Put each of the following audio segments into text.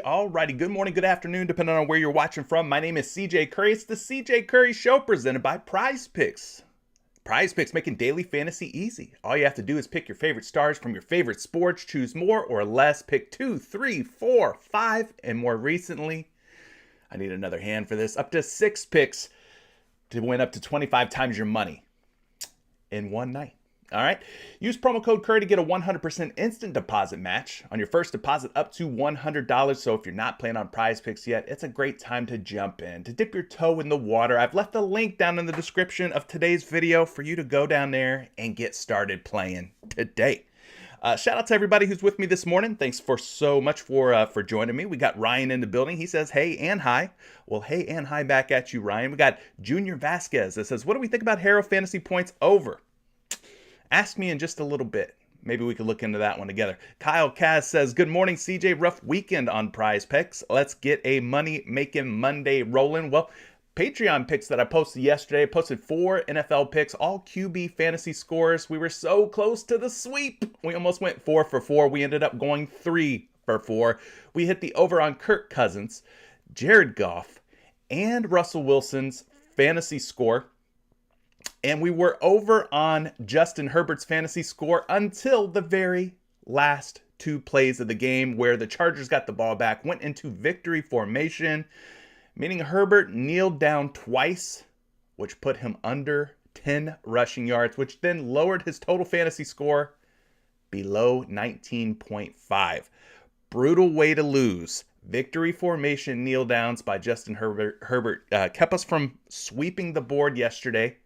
Alrighty. Good morning, good afternoon, depending on where you're watching from. My name is CJ Curry. It's the CJ Curry Show presented by PrizePicks. PrizePicks making daily fantasy easy. All you have to do is pick your favorite stars from your favorite sports, choose more or less, pick 2, 3, 4, 5, and more recently, I need another hand for this, up to 6 picks to win up to 25 times your money in one night. All right. Use promo code Curry to get a 100% instant deposit match on your first deposit up to $100. So if you're not playing on PrizePicks yet, it's a great time to jump in, to dip your toe in the water. I've left a link down in the description of today's video for you to go down there and get started playing today. Shout out to everybody who's with me this morning. Thanks so much for joining me. We got Ryan in the building. He says, hey and hi. Well, hey and hi back at you, Ryan. We got Junior Vasquez that says, what do we think about Harrow fantasy points over? Ask me in just a little bit. Maybe we could look into that one together. Kyle Kaz says, good morning, CJ. Rough weekend on PrizePicks. Let's get a money-making Monday rolling. Well, Patreon picks that I posted yesterday. I posted 4 NFL picks, all QB fantasy scores. We were so close to the sweep. We almost went 4 for 4. We ended up going 3 for 4. We hit the over on Kirk Cousins, Jared Goff, and Russell Wilson's fantasy score. And we were over on Justin Herbert's fantasy score until the very last 2 plays of the game where the Chargers got the ball back, went into victory formation, meaning Herbert kneeled down twice, which put him under 10 rushing yards, which then lowered his total fantasy score below 19.5. Brutal way to lose. Victory formation kneel downs by Justin Herbert kept us from sweeping the board yesterday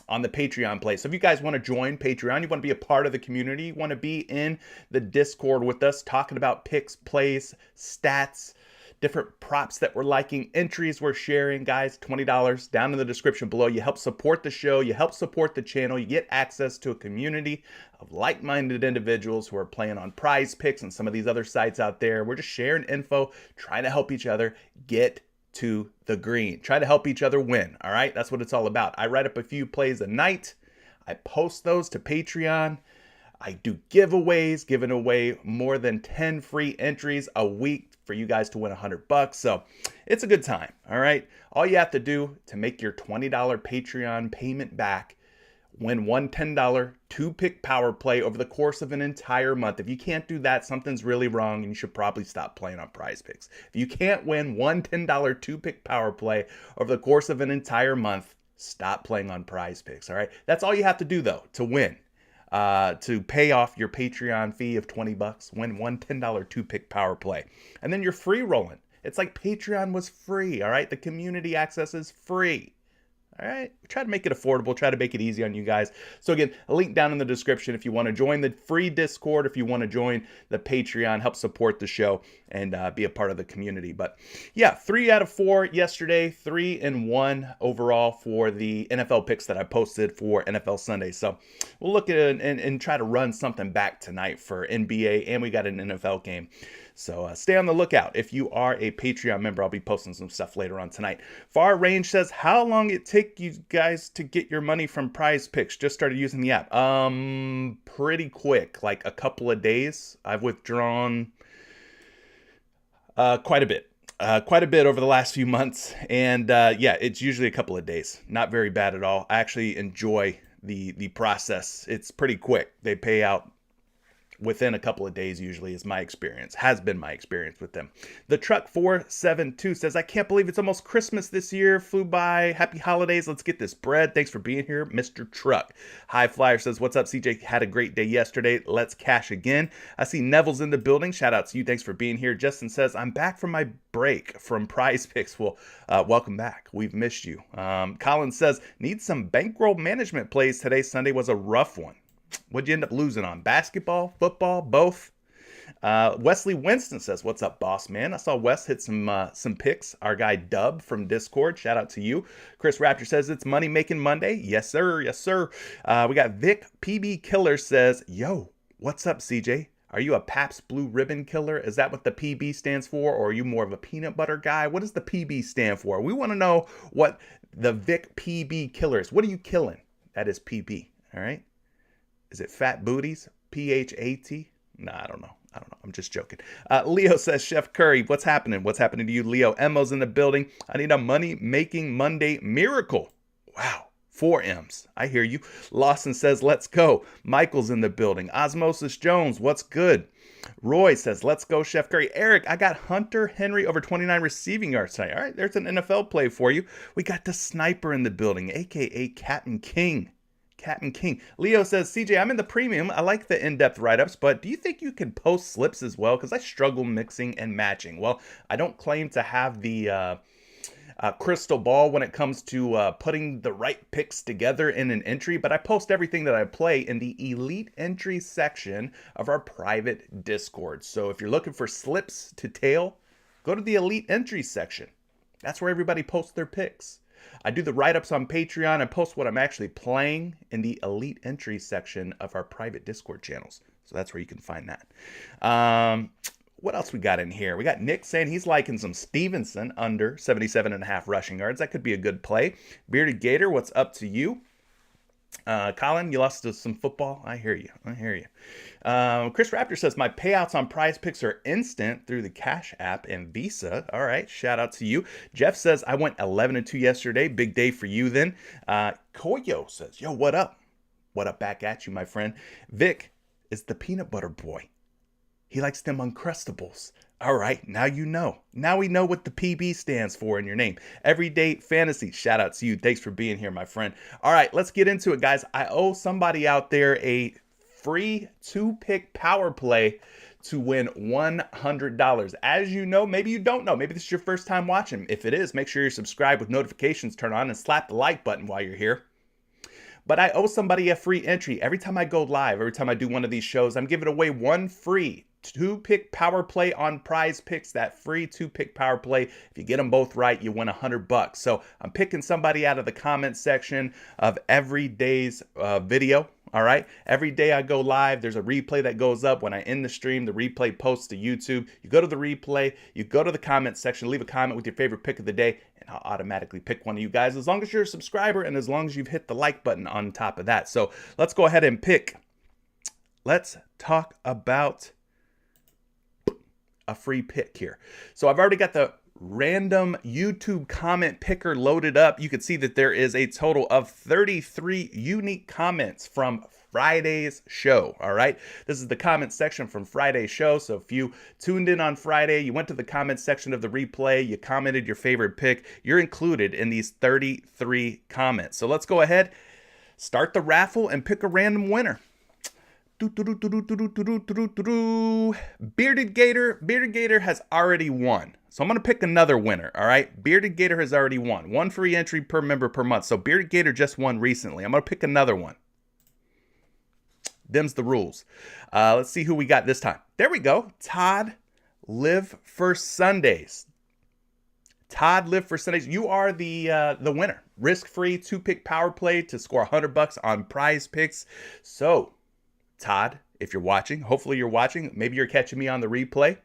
on the Patreon play. So if you guys want to join Patreon, you want to be a part of the community, you want to be in the Discord with us, talking about picks, plays, stats, different props that we're liking, entries we're sharing, guys, $20 down in the description below. You help support the show, you help support the channel, you get access to a community of like-minded individuals who are playing on PrizePicks and some of these other sites out there. We're just sharing info, trying to help each other get to the green. Try to help each other win. All right. That's what it's all about. I write up a few plays a night. I post those to Patreon. I do giveaways, giving away more than 10 free entries a week for you guys to win $100. So it's a good time. All right. All you have to do to make your $20 Patreon payment back, win one $10 2-pick power play over the course of an entire month. If you can't do that, something's really wrong and you should probably stop playing on PrizePicks. If you can't win one $10 2-pick power play over the course of an entire month, stop playing on PrizePicks. All right. That's all you have to do though to win. To pay off your Patreon fee of $20, win one $10 2-pick power play. And then you're free rolling. It's like Patreon was free. All right. The community access is free. All right, try to make it affordable, try to make it easy on you guys. So again, a link down in the description if you want to join the free Discord, if you want to join the Patreon, help support the show and be a part of the community. But yeah, 3 out of 4 yesterday, 3-1 overall for the NFL picks that I posted for NFL Sunday. So we'll look at it and try to run something back tonight for NBA, and we got an NFL game. So stay on the lookout. If you are a Patreon member, I'll be posting some stuff later on tonight. Far Range says, how long it take take you guys to get your money from PrizePicks? Just started using the app. Pretty quick, like a couple of days. I've withdrawn quite a bit. Quite a bit over the last few months. And yeah, it's usually a couple of days. Not very bad at all. I actually enjoy the process. It's pretty quick. They pay out within a couple of days, usually, is my experience. Has been my experience with them. The Truck 472 says, I can't believe it's almost Christmas this year. Flew by. Happy holidays. Let's get this bread. Thanks for being here, Mr. Truck. High Flyer says, what's up, CJ? Had a great day yesterday. Let's cash again. I see Neville's in the building. Shout out to you. Thanks for being here. Justin says, I'm back from my break from PrizePicks. Well, welcome back. We've missed you. Colin says, need some bankroll management plays today. Sunday was a rough one. What'd you end up losing on? Basketball, football, both? Wesley Winston says, what's up, boss man? I saw Wes hit some picks. Our guy Dub from Discord, shout out to you. Chris Raptor says, it's money making Monday. Yes, sir. Yes, sir. We got Vic PB Killer says, yo, what's up, CJ? Are you a Pabst Blue Ribbon killer? Is that what the PB stands for? Or are you more of a peanut butter guy? What does the PB stand for? We want to know what the Vic PB Killer is. What are you killing? That is PB, all right? Is it fat booties? PHAT? No, I don't know. I'm just joking. Leo says, Chef Curry, what's happening? What's happening to you, Leo? Emo's in the building. I need a money-making Monday miracle. Wow. 4 M's. I hear you. Lawson says, let's go. Michael's in the building. Osmosis Jones, what's good? Roy says, let's go, Chef Curry. Eric, I got Hunter Henry over 29 receiving yards tonight. All right, there's an NFL play for you. We got the sniper in the building, a.k.a. Captain King. Captain King. Leo says, CJ, I'm in the premium. I like the in-depth write-ups, but do you think you can post slips as well? Because I struggle mixing and matching. Well, I don't claim to have the crystal ball when it comes to putting the right picks together in an entry, but I post everything that I play in the elite entry section of our private Discord. So if you're looking for slips to tail, go to the elite entry section. That's where everybody posts their picks. I do the write-ups on Patreon and post what I'm actually playing in the elite entry section of our private Discord channels. So that's where you can find that. What else we got in here? We got Nick saying he's liking some Stevenson under 77.5 rushing yards. That could be a good play. Bearded Gator, what's up to you? Colin, you lost to some football. I hear you. Chris Raptor says, my payouts on PrizePicks are instant through the Cash App and Visa. All right. Shout out to you. Jeff says, I went 11-2 yesterday. Big day for you then. Koyo says, yo, what up? What up back at you, my friend? Vic is the peanut butter boy. He likes them Uncrustables. All right, now you know. Now we know what the PB stands for in your name. Everyday Fantasy. Shout out to you. Thanks for being here, my friend. All right, let's get into it, guys. I owe somebody out there a free 2-pick power play to win $100. As you know, maybe you don't know. Maybe this is your first time watching. If it is, make sure you're subscribed with notifications turned on and slap the like button while you're here. But I owe somebody a free entry. Every time I go live, every time I do one of these shows, I'm giving away one free 2-pick power play on PrizePicks. That free 2-pick power play. If you get them both right, you win $100. So I'm picking somebody out of the comment section of every day's video. All right. Every day I go live, there's a replay that goes up. When I end the stream, the replay posts to YouTube. You go to the replay, you go to the comment section, leave a comment with your favorite pick of the day, and I'll automatically pick one of you guys as long as you're a subscriber and as long as you've hit the like button on top of that. So let's go ahead and pick. Let's talk about a free pick here. So I've already got the random YouTube comment picker loaded up. You can see that there is a total of 33 unique comments from Friday's show. All right. This is the comment section from Friday's show. So if you tuned in on Friday, you went to the comment section of the replay, you commented your favorite pick, you're included in these 33 comments. So let's go ahead, start the raffle and pick a random winner. Bearded Gator has already won. So I'm going to pick another winner, all right? Bearded Gator has already won. One free entry per member per month. So Bearded Gator just won recently. I'm going to pick another one. Them's the rules. Let's see who we got this time. There we go. Todd, Live for Sundays. Todd, Live for Sundays. You are the winner. Risk-free 2-pick power play to score $100 on PrizePicks. So Todd, if you're watching, hopefully you're watching. Maybe you're catching me on the replay.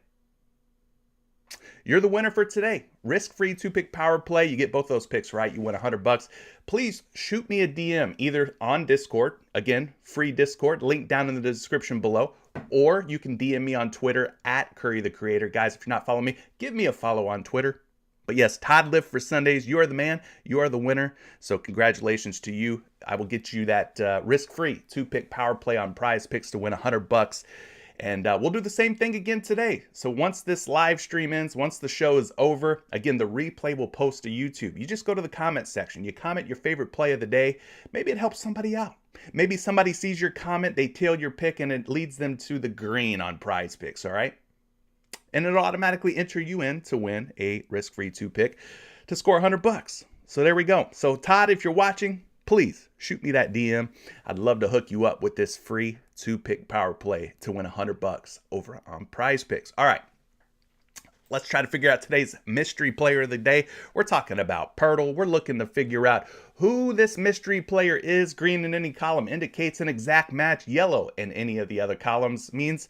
You're the winner for today. Risk-free two-pick power play. You get both those picks right, you win $100. Please shoot me a DM either on Discord. Again, free Discord, link down in the description below. Or you can DM me on Twitter at Curry the Creator. Guys, if you're not following me, give me a follow on Twitter. But yes, Todd Lift for Sundays. You are the man. You are the winner. So congratulations to you. I will get you that risk-free two-pick power play on PrizePicks to win $100. And we'll do the same thing again today. So once this live stream ends, once the show is over, again, the replay will post to YouTube. You just go to the comment section. You comment your favorite play of the day. Maybe it helps somebody out. Maybe somebody sees your comment, they tail your pick, and it leads them to the green on PrizePicks, all right? And it'll automatically enter you in to win a risk-free two-pick to score $100. So there we go. So Todd, if you're watching, please shoot me that DM. I'd love to hook you up with this free two-pick power play to win $100 over on PrizePicks. All right, let's try to figure out today's mystery player of the day. We're talking about Poeltl. We're looking to figure out who this mystery player is. Green in any column indicates an exact match. Yellow in any of the other columns means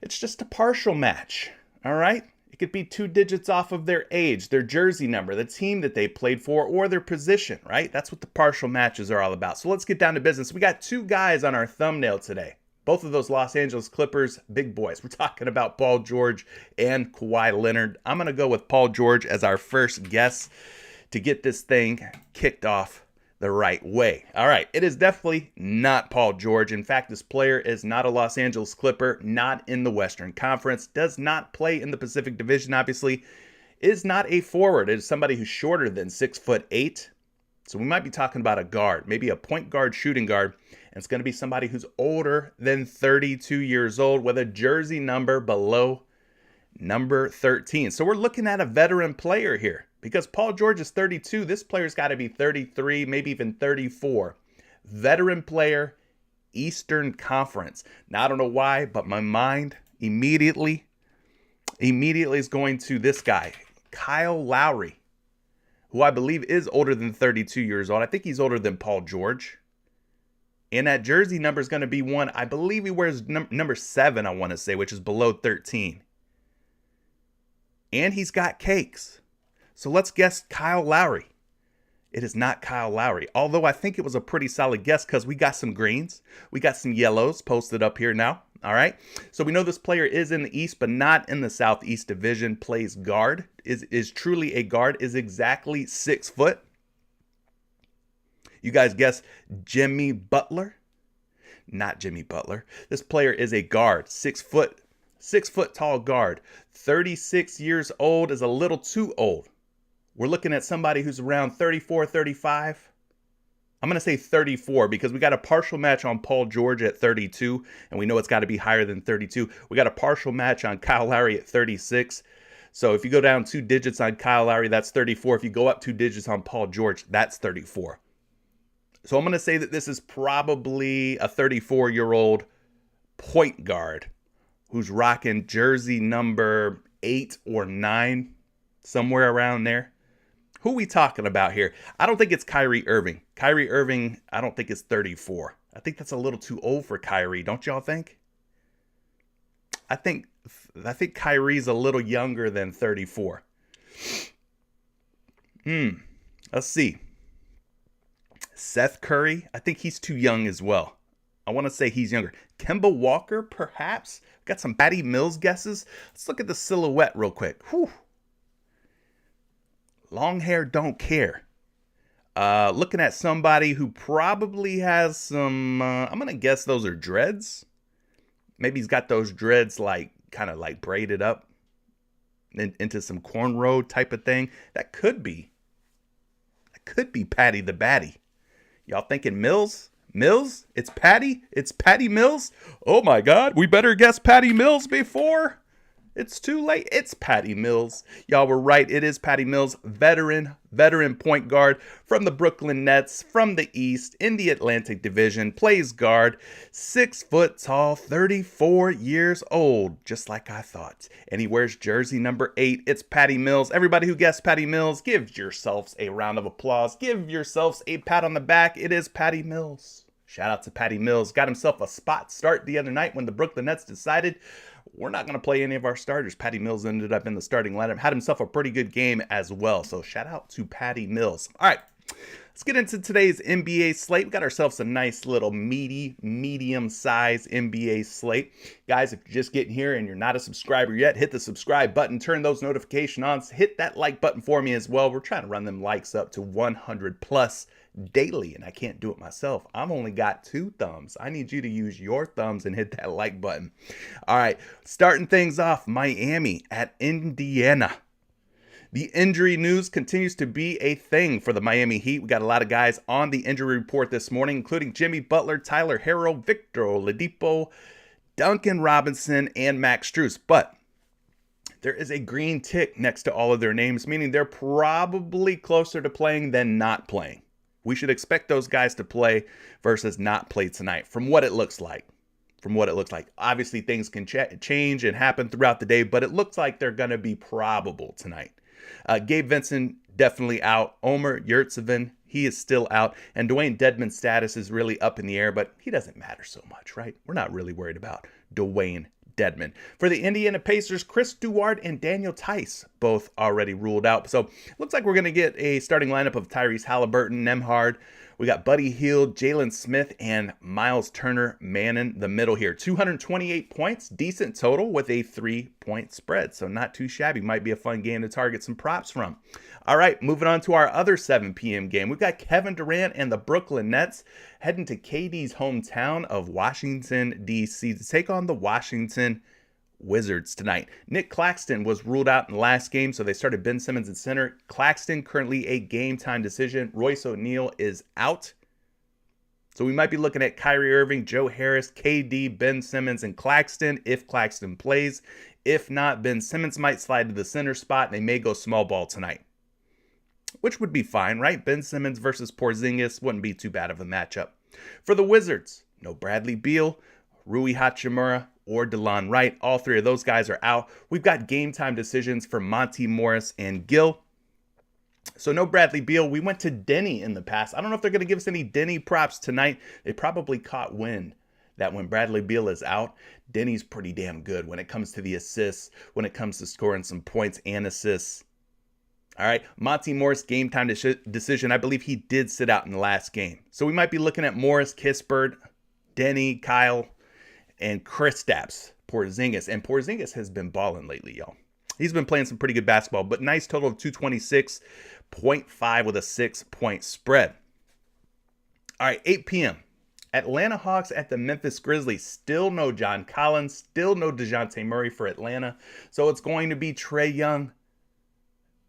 it's just a partial match, all right? It could be 2 digits off of their age, their jersey number, the team that they played for, or their position, right? That's what the partial matches are all about. So let's get down to business. We got 2 guys on our thumbnail today. Both of those Los Angeles Clippers big boys. We're talking about Paul George and Kawhi Leonard. I'm going to go with Paul George as our first guess to get this thing kicked off the right way. All right, it is definitely not Paul George. In fact, this player is not a Los Angeles Clipper, not in the Western Conference, does not play in the Pacific Division, obviously, is not a forward. It is somebody who's shorter than 6'8". So we might be talking about a guard, maybe a point guard, shooting guard, and it's going to be somebody who's older than 32 years old with a jersey number below number 13. So we're looking at a veteran player here. Because Paul George is 32, this player's got to be 33, maybe even 34. Veteran player, Eastern Conference. Now, I don't know why, but my mind immediately is going to this guy, Kyle Lowry, who I believe is older than 32 years old. I think he's older than Paul George. And that jersey number is going to be one, I believe he wears number 7, I want to say, which is below 13. And he's got cakes. So let's guess Kyle Lowry. It is not Kyle Lowry, although I think it was a pretty solid guess because we got some greens. We got some yellows posted up here now. All right. So we know this player is in the East, but not in the Southeast Division. Plays guard, is truly a guard, is exactly 6 foot. You guys guess Jimmy Butler? Not Jimmy Butler. This player is a guard, 6 foot tall guard. 36 years old is a little too old. We're looking at somebody who's around 34, 35. I'm going to say 34 because we got a partial match on Paul George at 32, and we know it's got to be higher than 32. We got a partial match on Kyle Lowry at 36. So if you go down 2 digits on Kyle Lowry, that's 34. If you go up 2 digits on Paul George, that's 34. So I'm going to say that this is probably a 34-year-old point guard who's rocking jersey number 8 or 9, somewhere around there. Who are we talking about here? I don't think it's Kyrie Irving. Kyrie Irving, I don't think is 34. I think that's a little too old for Kyrie, don't y'all think? I think Kyrie's a little younger than 34. Let's see. Seth Curry, I think he's too young as well. I want to say he's younger. Kemba Walker, perhaps? Got some Patty Mills guesses. Let's look at the silhouette real quick. Whew. Long hair, don't care. Looking at somebody who probably has some, I'm going to guess those are dreads. Maybe he's got those dreads kind of braided up into some cornrow type of thing. That could be Patty the Batty. Y'all thinking Mills? Mills? It's Patty Mills? Oh my God, we better guess Patty Mills before it's too late. It's Patty Mills. Y'all were right. It is Patty Mills, veteran point guard from the Brooklyn Nets, from the East, in the Atlantic Division, plays guard, 6 foot tall, 34 years old, just like I thought. And he wears jersey number 8. It's Patty Mills. Everybody who guessed Patty Mills, give yourselves a round of applause. Give yourselves a pat on the back. It is Patty Mills. Shout out to Patty Mills. Got himself a spot start the other night when the Brooklyn Nets decided we're not going to play any of our starters. Patty Mills ended up in the starting lineup. Had himself a pretty good game as well. So shout out to Patty Mills. All right. Let's get into today's NBA slate. We got ourselves a nice little meaty, medium-sized NBA slate. Guys, if you're just getting here and you're not a subscriber yet, hit the subscribe button, turn those notifications on, hit that like button for me as well. We're trying to run them likes up to 100 plus daily, and I can't do it myself. I've only got 2 thumbs. I need you to use your thumbs and hit that like button. All right, starting things off, Miami at Indiana. The injury news continues to be a thing for the Miami Heat. We got a lot of guys on the injury report this morning, including Jimmy Butler, Tyler Herro, Victor Oladipo, Duncan Robinson, and Max Strus. But there is a green tick next to all of their names, meaning they're probably closer to playing than not playing. We should expect those guys to play versus not play tonight, from what it looks like. Obviously, things can change and happen throughout the day, but it looks like they're going to be probable tonight. Gabe Vincent, definitely out. Omer Yurtseven, he is still out. And Dwayne Dedmon's status is really up in the air, but he doesn't matter so much, right? We're not really worried about Dwayne Dedmon. For the Indiana Pacers, Chris Duarte and Daniel Tice both already ruled out. So looks like we're going to get a starting lineup of Tyrese Halliburton, Nembhard. We got Buddy Hield, Jalen Smith, and Miles Turner manning the middle here. 228 points, decent total with a 3-point spread. So not too shabby. Might be a fun game to target some props from. All right, moving on to our other 7 p.m. game. We've got Kevin Durant and the Brooklyn Nets heading to KD's hometown of Washington, D.C. to take on the Washington Wizards tonight. Nick Claxton was ruled out in the last game, so they started Ben Simmons at center. Claxton currently a game time decision. Royce O'Neal is out. So we might be looking at Kyrie Irving, Joe Harris, KD, Ben Simmons, and Claxton if Claxton plays. If not, Ben Simmons might slide to the center spot, and they may go small ball tonight, which would be fine, right? Ben Simmons versus Porzingis wouldn't be too bad of a matchup. For the Wizards, no Bradley Beal, Rui Hachimura, or DeLon Wright. All 3 of those guys are out. We've got game time decisions for Monty Morris and Gill. So no Bradley Beal. We went to Denny in the past. I don't know if they're going to give us any Denny props tonight. They probably caught wind that when Bradley Beal is out, Denny's pretty damn good when it comes to the assists, when it comes to scoring some points and assists. All right, Monty Morris, game time decision. I believe he did sit out in the last game. So we might be looking at Morris, Kispert, Denny, Kyle, and Kristaps Porzingis. And Porzingis has been balling lately, y'all. He's been playing some pretty good basketball, but nice total of 226.5 with a 6-point spread. All right, 8 p.m. Atlanta Hawks at the Memphis Grizzlies. Still no John Collins, still no DeJounte Murray for Atlanta. So it's going to be Trae Young,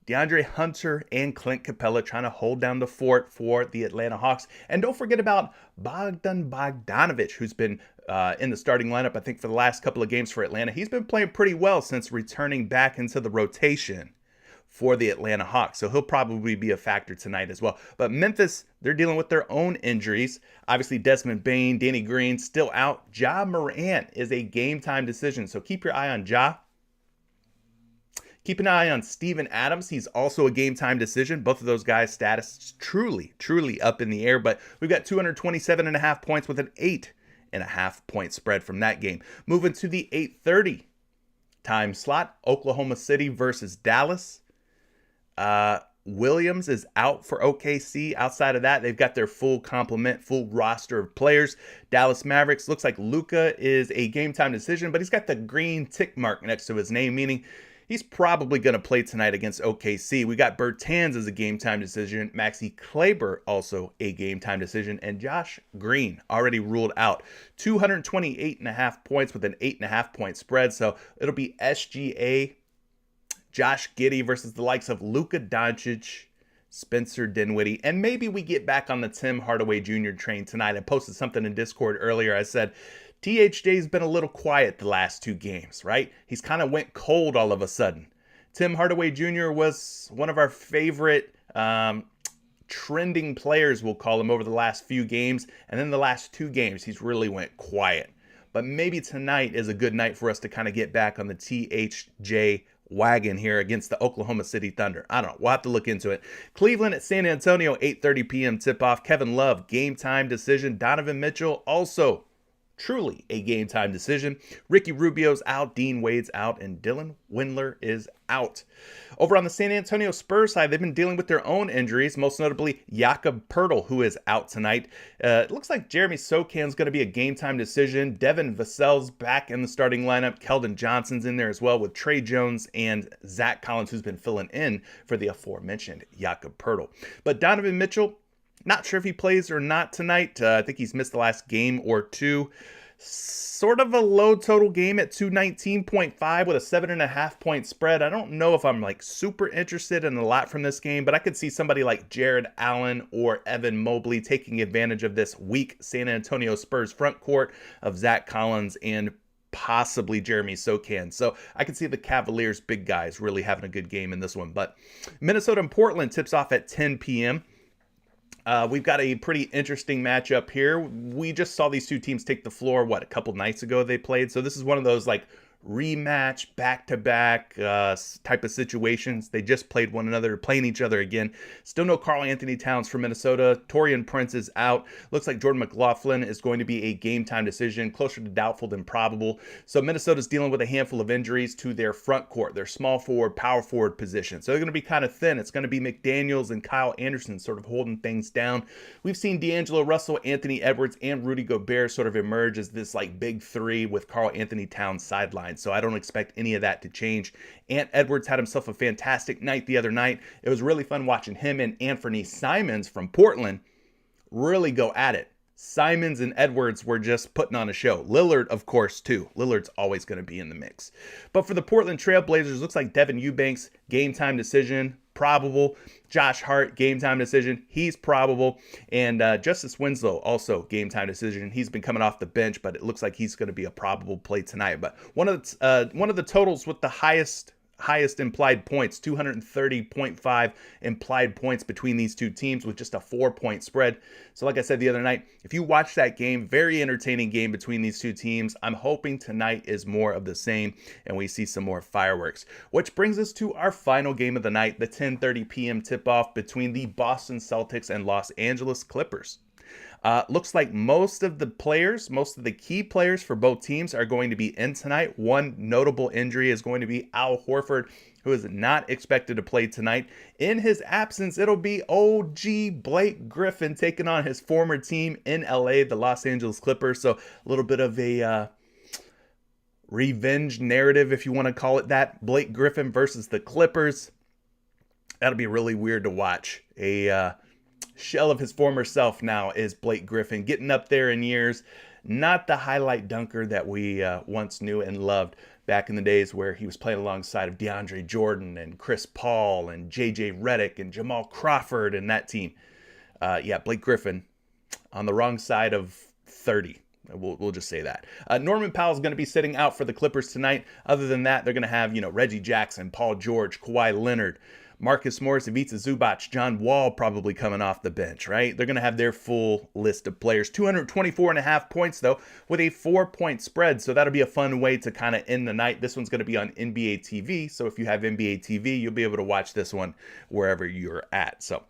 DeAndre Hunter, and Clint Capella trying to hold down the fort for the Atlanta Hawks. And don't forget about Bogdan Bogdanovic, who's been in the starting lineup, I think, for the last couple of games for Atlanta. He's been playing pretty well since returning back into the rotation for the Atlanta Hawks. So he'll probably be a factor tonight as well. But Memphis, they're dealing with their own injuries. Obviously, Desmond Bane, Danny Green still out. Ja Morant is a game time decision. So keep your eye on Ja. Keep an eye on Steven Adams. He's also a game time decision. Both of those guys' status is truly up in the air. But we've got 227.5 points with an 8.5-point spread from that game. Moving to the 8:30 time slot, Oklahoma City versus Dallas. Williams is out for OKC. Outside of that, they've got their full complement, full roster of players. Dallas Mavericks, looks like Luka is a game time decision, but he's got the green tick mark next to his name, meaning he's probably going to play tonight against OKC. We got Bertans as a game time decision. Maxi Kleber also a game time decision. And Josh Green already ruled out. 228.5 points with an 8.5-point spread. So it'll be SGA, Josh Giddey versus the likes of Luka Doncic, Spencer Dinwiddie. And maybe we get back on the Tim Hardaway Jr. train tonight. I posted something in Discord earlier. I said, THJ's been a little quiet the last 2 games, right? He's kind of went cold all of a sudden. Tim Hardaway Jr. was one of our favorite trending players, we'll call him, over the last few games. And then the last 2 games, he's really went quiet. But maybe tonight is a good night for us to kind of get back on the THJ wagon here against the Oklahoma City Thunder. I don't know. We'll have to look into it. Cleveland at San Antonio, 8:30 p.m. tip-off. Kevin Love, game time decision. Donovan Mitchell, also truly a game time decision. Ricky Rubio's out, Dean Wade's out, and Dylan Windler is out. Over on the San Antonio Spurs side, they've been dealing with their own injuries, most notably Jakob Poeltl, who is out tonight. It looks like Jeremy Sochan's going to be a game time decision. Devin Vassell's back in the starting lineup. Keldon Johnson's in there as well with Trey Jones and Zach Collins, who's been filling in for the aforementioned Jakob Poeltl. But Donovan Mitchell, not sure if he plays or not tonight. I think he's missed the last game or two. Sort of a low total game at 219.5 with a 7.5 point spread. I don't know if I'm like super interested in a lot from this game, but I could see somebody like Jared Allen or Evan Mobley taking advantage of this weak San Antonio Spurs front court of Zach Collins and possibly Jeremy Sochan. So I can see the Cavaliers big guys really having a good game in this one. But Minnesota and Portland tips off at 10 p.m. We've got a pretty interesting matchup here. We just saw these two teams take the floor, a couple nights ago they played. So this is one of those like rematch, back-to-back type of situations. They just played one another, playing each other again. Still no Karl Anthony Towns for Minnesota. Taurean Prince is out. Looks like Jordan McLaughlin is going to be a game-time decision, closer to doubtful than probable. So Minnesota's dealing with a handful of injuries to their front court, their small forward, power forward position. So they're going to be kind of thin. It's going to be McDaniels and Kyle Anderson sort of holding things down. We've seen D'Angelo Russell, Anthony Edwards, and Rudy Gobert sort of emerge as this like big three with Karl Anthony Towns sidelined. So I don't expect any of that to change. Ant Edwards had himself a fantastic night the other night. It was really fun watching him and Anthony Simons from Portland really go at it. Simons and Edwards were just putting on a show. Lillard, of course, too. Lillard's always going to be in the mix. But for the Portland Trailblazers, looks like Devin Eubanks, game time decision, probable. Josh Hart, game time decision, he's probable. And Justice Winslow, also game time decision. He's been coming off the bench, but it looks like he's going to be a probable play tonight. But one of the totals with the highest implied points, 230.5 implied points between these two teams with just a 4-point spread. So like I said the other night, if you watch that game, very entertaining game between these two teams. I'm hoping tonight is more of the same and we see some more fireworks. Which brings us to our final game of the night, the 10:30 p.m. tip-off between the Boston Celtics and Los Angeles Clippers. Looks like most of the key players for both teams are going to be in tonight. One notable injury is going to be Al Horford, who is not expected to play tonight. In his absence, it'll be OG Blake Griffin taking on his former team in LA, the Los Angeles Clippers. So a little bit of a revenge narrative, if you want to call it that. Blake Griffin versus the Clippers. That'll be really weird to watch. A shell of his former self now is Blake Griffin, getting up there in years. Not the highlight dunker that we once knew and loved back in the days where he was playing alongside of DeAndre Jordan and Chris Paul and JJ Redick and Jamal Crawford and that team. Blake Griffin on the wrong side of 30. We'll just say that. Norman Powell's going to be sitting out for the Clippers tonight. Other than that, they're going to have, Reggie Jackson, Paul George, Kawhi Leonard, Marcus Morris, Ivica Zubac, John Wall probably coming off the bench, right? They're going to have their full list of players. 224.5 points, though, with a 4-point spread. So that'll be a fun way to kind of end the night. This one's going to be on NBA TV. So if you have NBA TV, you'll be able to watch this one wherever you're at. So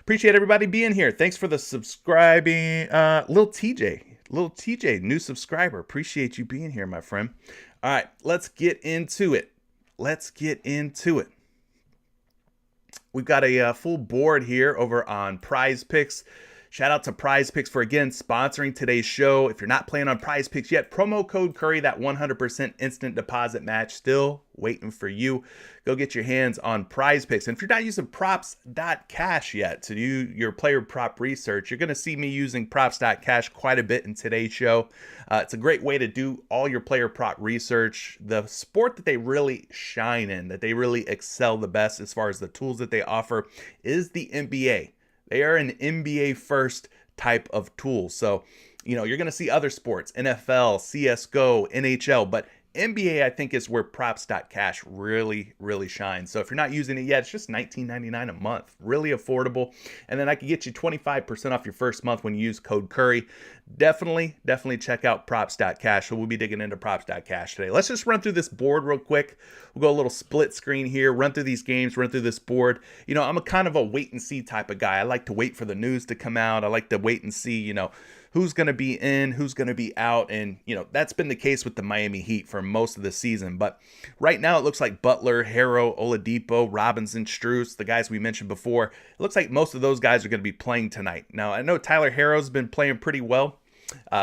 appreciate everybody being here. Thanks for the subscribing. Little TJ, new subscriber. Appreciate you being here, my friend. All right, let's get into it. We've got a full board here over on PrizePicks. Shout out to PrizePicks for, again, sponsoring today's show. If you're not playing on PrizePicks yet, promo code Curry, that 100% instant deposit match, still waiting for you. Go get your hands on PrizePicks. And if you're not using props.cash yet to do your player prop research, you're going to see me using props.cash quite a bit in today's show. It's a great way to do all your player prop research. The sport that they really shine in, that they really excel the best as far as the tools that they offer, is the NBA. They are an NBA first type of tool. So, you're going to see other sports, NFL, CSGO, NHL, but NBA, I think, is where props.cash really, really shines. So if you're not using it yet, it's just $19.99 a month. Really affordable. And then I can get you 25% off your first month when you use code Curry. Definitely check out props.cash. So we'll be digging into props.cash today. Let's just run through this board real quick. We'll go a little split screen here, run through these games, run through this board. I'm a kind of a wait and see type of guy. I like to wait for the news to come out. I like to wait and see, who's going to be in, who's going to be out. And, that's been the case with the Miami Heat for most of the season. But right now it looks like Butler, Harrow, Oladipo, Robinson, Strus, the guys we mentioned before, it looks like most of those guys are going to be playing tonight. Now, I know Tyler Harrow's been playing pretty well.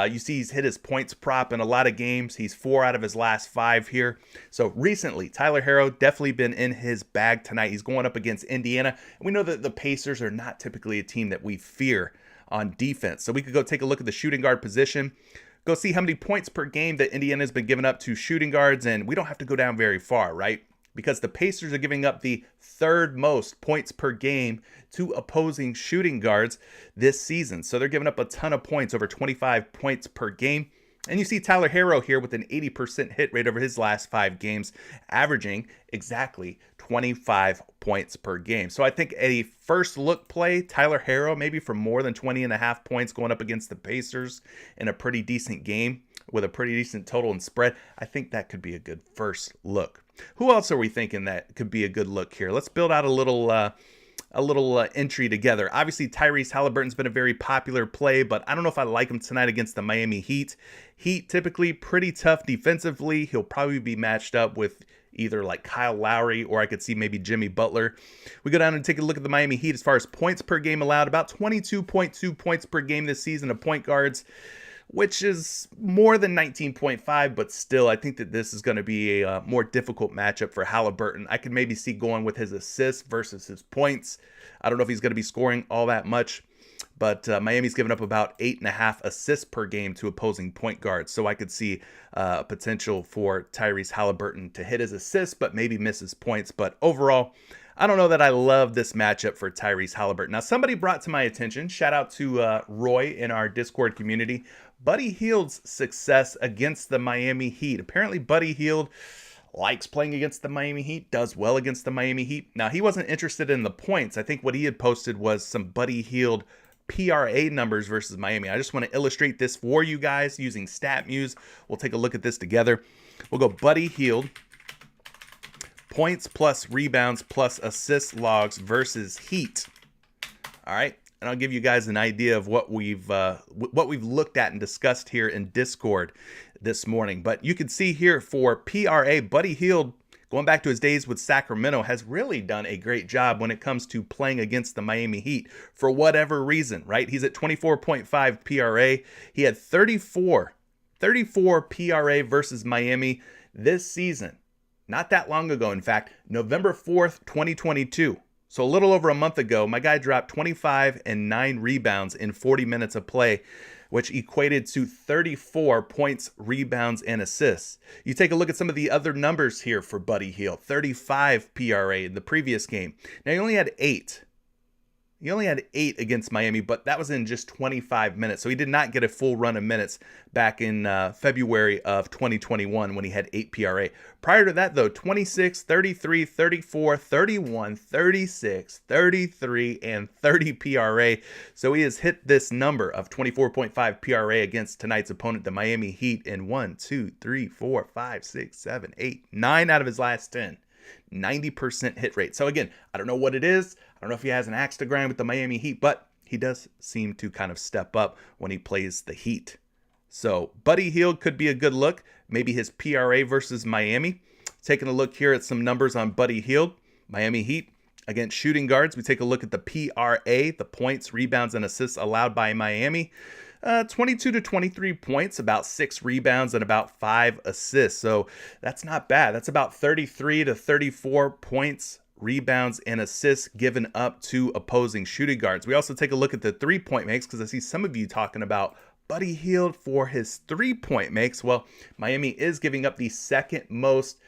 You see he's hit his points prop in a lot of games. He's 4 out of his last 5 here. So recently, Tyler Harrow definitely been in his bag tonight. He's going up against Indiana. And we know that the Pacers are not typically a team that we fear on defense. So we could go take a look at the shooting guard position, go see how many points per game that Indiana's been giving up to shooting guards. And we don't have to go down very far, right? Because the Pacers are giving up the 3rd most points per game to opposing shooting guards this season. So they're giving up a ton of points, over 25 points per game. And you see Tyler Harrow here with an 80% hit rate over his last 5 games, averaging exactly 25 points per game. So I think a first look play, Tyler Harrow maybe for more than 20.5 points going up against the Pacers in a pretty decent game with a pretty decent total and spread. I think that could be a good first look. Who else are we thinking that could be a good look here? Let's build out a little entry together. Obviously, Tyrese Halliburton's been a very popular play, but I don't know if I like him tonight against the Miami Heat. Heat typically pretty tough defensively. He'll probably be matched up with either like Kyle Lowry, or I could see maybe Jimmy Butler. We go down and take a look at the Miami Heat as far as points per game allowed, about 22.2 points per game this season of point guards, which is more than 19.5, but still, I think that this is going to be a more difficult matchup for Halliburton. I could maybe see going with his assists versus his points. I don't know if he's going to be scoring all that much, but Miami's given up about 8.5 assists per game to opposing point guards. So I could see potential for Tyrese Halliburton to hit his assists, but maybe miss his points. But overall, I don't know that I love this matchup for Tyrese Halliburton. Now, somebody brought to my attention, shout out to Roy in our Discord community, Buddy Hield's success against the Miami Heat. Apparently, Buddy Hield likes playing against the Miami Heat, does well against the Miami Heat. Now, he wasn't interested in the points. I think what he had posted was some Buddy Hield PRA numbers versus Miami. I just want to illustrate this for you guys using StatMuse. We'll take a look at this together. We'll go Buddy Hield, points plus rebounds plus assist logs versus Heat. All right. And I'll give you guys an idea of what we've looked at and discussed here in Discord this morning. But you can see here for PRA, Buddy Hield, going back to his days with Sacramento, has really done a great job when it comes to playing against the Miami Heat for whatever reason, right? He's at 24.5 PRA. He had 34 PRA versus Miami this season. Not that long ago, in fact, November 4th, 2022. So a little over a month ago, my guy dropped 25 and 9 rebounds in 40 minutes of play, which equated to 34 points, rebounds, and assists. You take a look at some of the other numbers here for Buddy Hield. 35 PRA in the previous game. Now, he only had 8. He only had 8 against Miami, but that was in just 25 minutes. So he did not get a full run of minutes back in February of 2021 when he had 8 PRA. Prior to that, though, 26, 33, 34, 31, 36, 33, and 30 PRA. So he has hit this number of 24.5 PRA against tonight's opponent, the Miami Heat, in 1, 2, 3, 4, 5, 6, 7, 8, 9 out of his last 10. 90% hit rate. So again, I don't know what it is. I don't know if he has an axe to grind with the Miami Heat, but he does seem to kind of step up when he plays the Heat. So Buddy Hield could be a good look. Maybe his PRA versus Miami. Taking a look here at some numbers on Buddy Hield. Miami Heat against shooting guards. We take a look at the PRA, the points, rebounds, and assists allowed by Miami. 22 to 23 points, about 6 rebounds, and about 5 assists. So that's not bad. That's about 33 to 34 points, rebounds, and assists given up to opposing shooting guards. We also take a look at the 3-point makes because I see some of you talking about Buddy Hield for his 3-point makes. Well, Miami is giving up the second most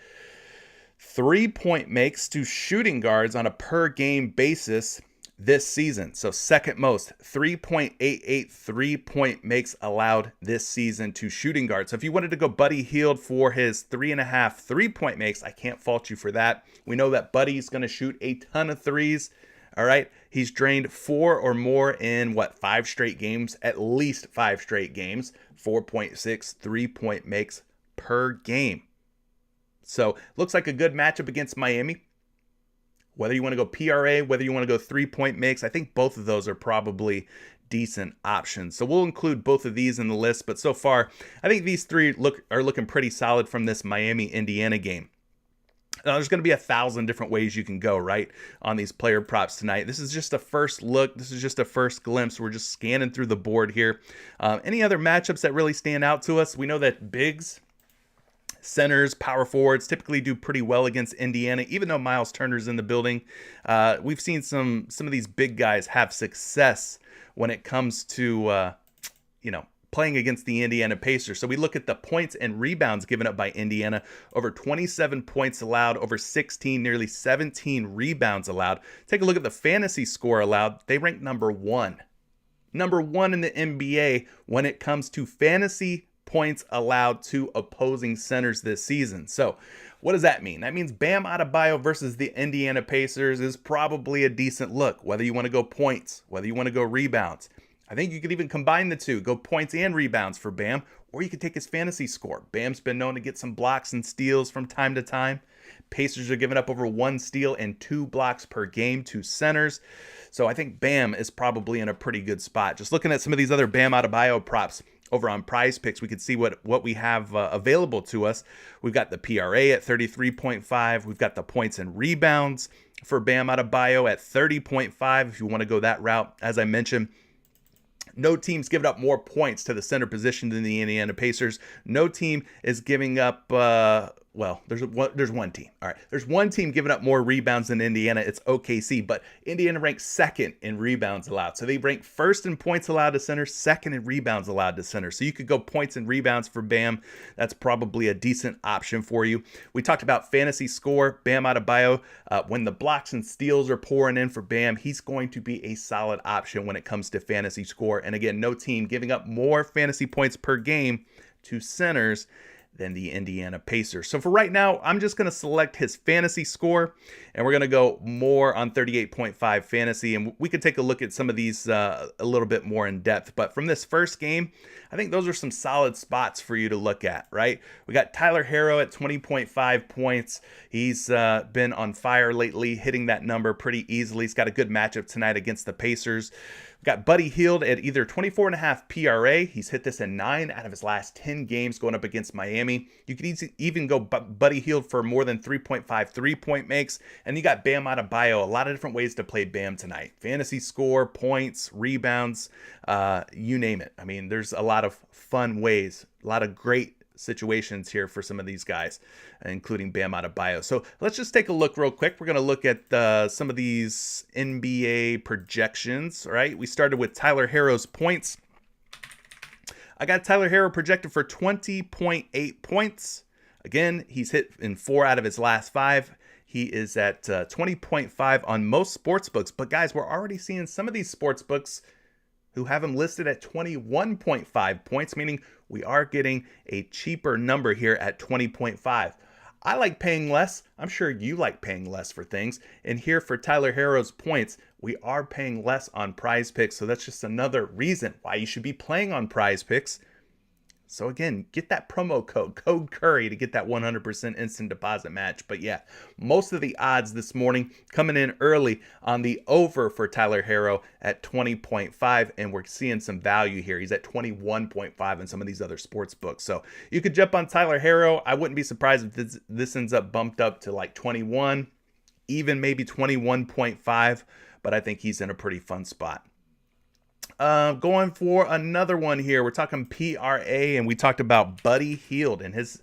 3-point makes to shooting guards on a per game basis this season. So second most, 3.88 3-point makes allowed this season to shooting guard. So if you wanted to go Buddy Hield for his 3.5 3-point makes, I can't fault you for that. We know that Buddy's going to shoot a ton of threes. All right. He's drained 4 or more in 5 straight games, at least 5 straight games, 4.6 3-point makes per game. So looks like a good matchup against Miami. Whether you want to go PRA, whether you want to go 3-point makes, I think both of those are probably decent options. So we'll include both of these in the list. But so far, I think these three are looking pretty solid from this Miami-Indiana game. Now, there's going to be 1,000 different ways you can go, right, on these player props tonight. This is just a first look. This is just a first glimpse. We're just scanning through the board here. Any other matchups that really stand out to us? We know that bigs, centers, power forwards typically do pretty well against Indiana, even though Miles Turner's in the building. We've seen some of these big guys have success when it comes to, playing against the Indiana Pacers. So we look at the points and rebounds given up by Indiana. Over 27 points allowed, over 16, nearly 17 rebounds allowed. Take a look at the fantasy score allowed. They rank number 1. Number 1 in the NBA when it comes to fantasy points allowed to opposing centers this season. So what does that mean? That means Bam Adebayo versus the Indiana Pacers is probably a decent look, whether you want to go points, whether you want to go rebounds. I think you could even combine the two, go points and rebounds for Bam, or you could take his fantasy score. Bam's been known to get some blocks and steals from time to time. Pacers are giving up over 1 steal and 2 blocks per game to centers. So I think Bam is probably in a pretty good spot. Just looking at some of these other Bam Adebayo props over on PrizePicks, we could see what we have available to us. We've got the PRA at 33.5. We've got the points and rebounds for Bam Adebayo at 30.5 if you want to go that route. As I mentioned, no team's given up more points to the center position than the Indiana Pacers. No team is giving up, there's one team. All right, there's one team giving up more rebounds than Indiana. It's OKC, but Indiana ranks 2nd in rebounds allowed. So they rank 1st in points allowed to center, 2nd in rebounds allowed to center. So you could go points and rebounds for Bam. That's probably a decent option for you. We talked about fantasy score. Bam Adebayo, when the blocks and steals are pouring in for Bam, he's going to be a solid option when it comes to fantasy score. And again, no team giving up more fantasy points per game to centers than the Indiana Pacers. So for right now, I'm just going to select his fantasy score, and we're going to go more on 38.5 fantasy, and we could take a look at some of these a little bit more in depth. But from this first game, I think those are some solid spots for you to look at, right? We got Tyler Herro at 20.5 points. He's been on fire lately, hitting that number pretty easily. He's got a good matchup tonight against the Pacers. We've got Buddy Hield at either 24.5 PRA. He's hit this in 9 out of his last 10 games going up against Miami. You could even go Buddy Hield for more than 3.5 3-point makes. And you got Bam Adebayo. A lot of different ways to play Bam tonight. Fantasy score, points, rebounds, you name it. I mean, there's a lot of fun ways, a lot of great situations here for some of these guys, including Bam Adebayo. So let's just take a look real quick. We're going to look at some of these NBA projections, right? We started with Tyler Herro's points. I got Tyler Herro projected for 20.8 points. Again, he's hit in 4 out of his last 5. He is at 20.5 on most sports books. But guys, we're already seeing some of these sports books who have him listed at 21.5 points, meaning we are getting a cheaper number here at 20.5. I like paying less. I'm sure you like paying less for things. And here for Tyler Herro's points, we are paying less on PrizePicks. So that's just another reason why you should be playing on PrizePicks. So again, get that promo code Curry, to get that 100% instant deposit match. But yeah, most of the odds this morning coming in early on the over for Tyler Herro at 20.5, and we're seeing some value here. He's at 21.5 in some of these other sports books. So you could jump on Tyler Herro. I wouldn't be surprised if this ends up bumped up to like 21, even maybe 21.5, but I think he's in a pretty fun spot. Going for another one here. We're talking PRA, and we talked about Buddy Hield and his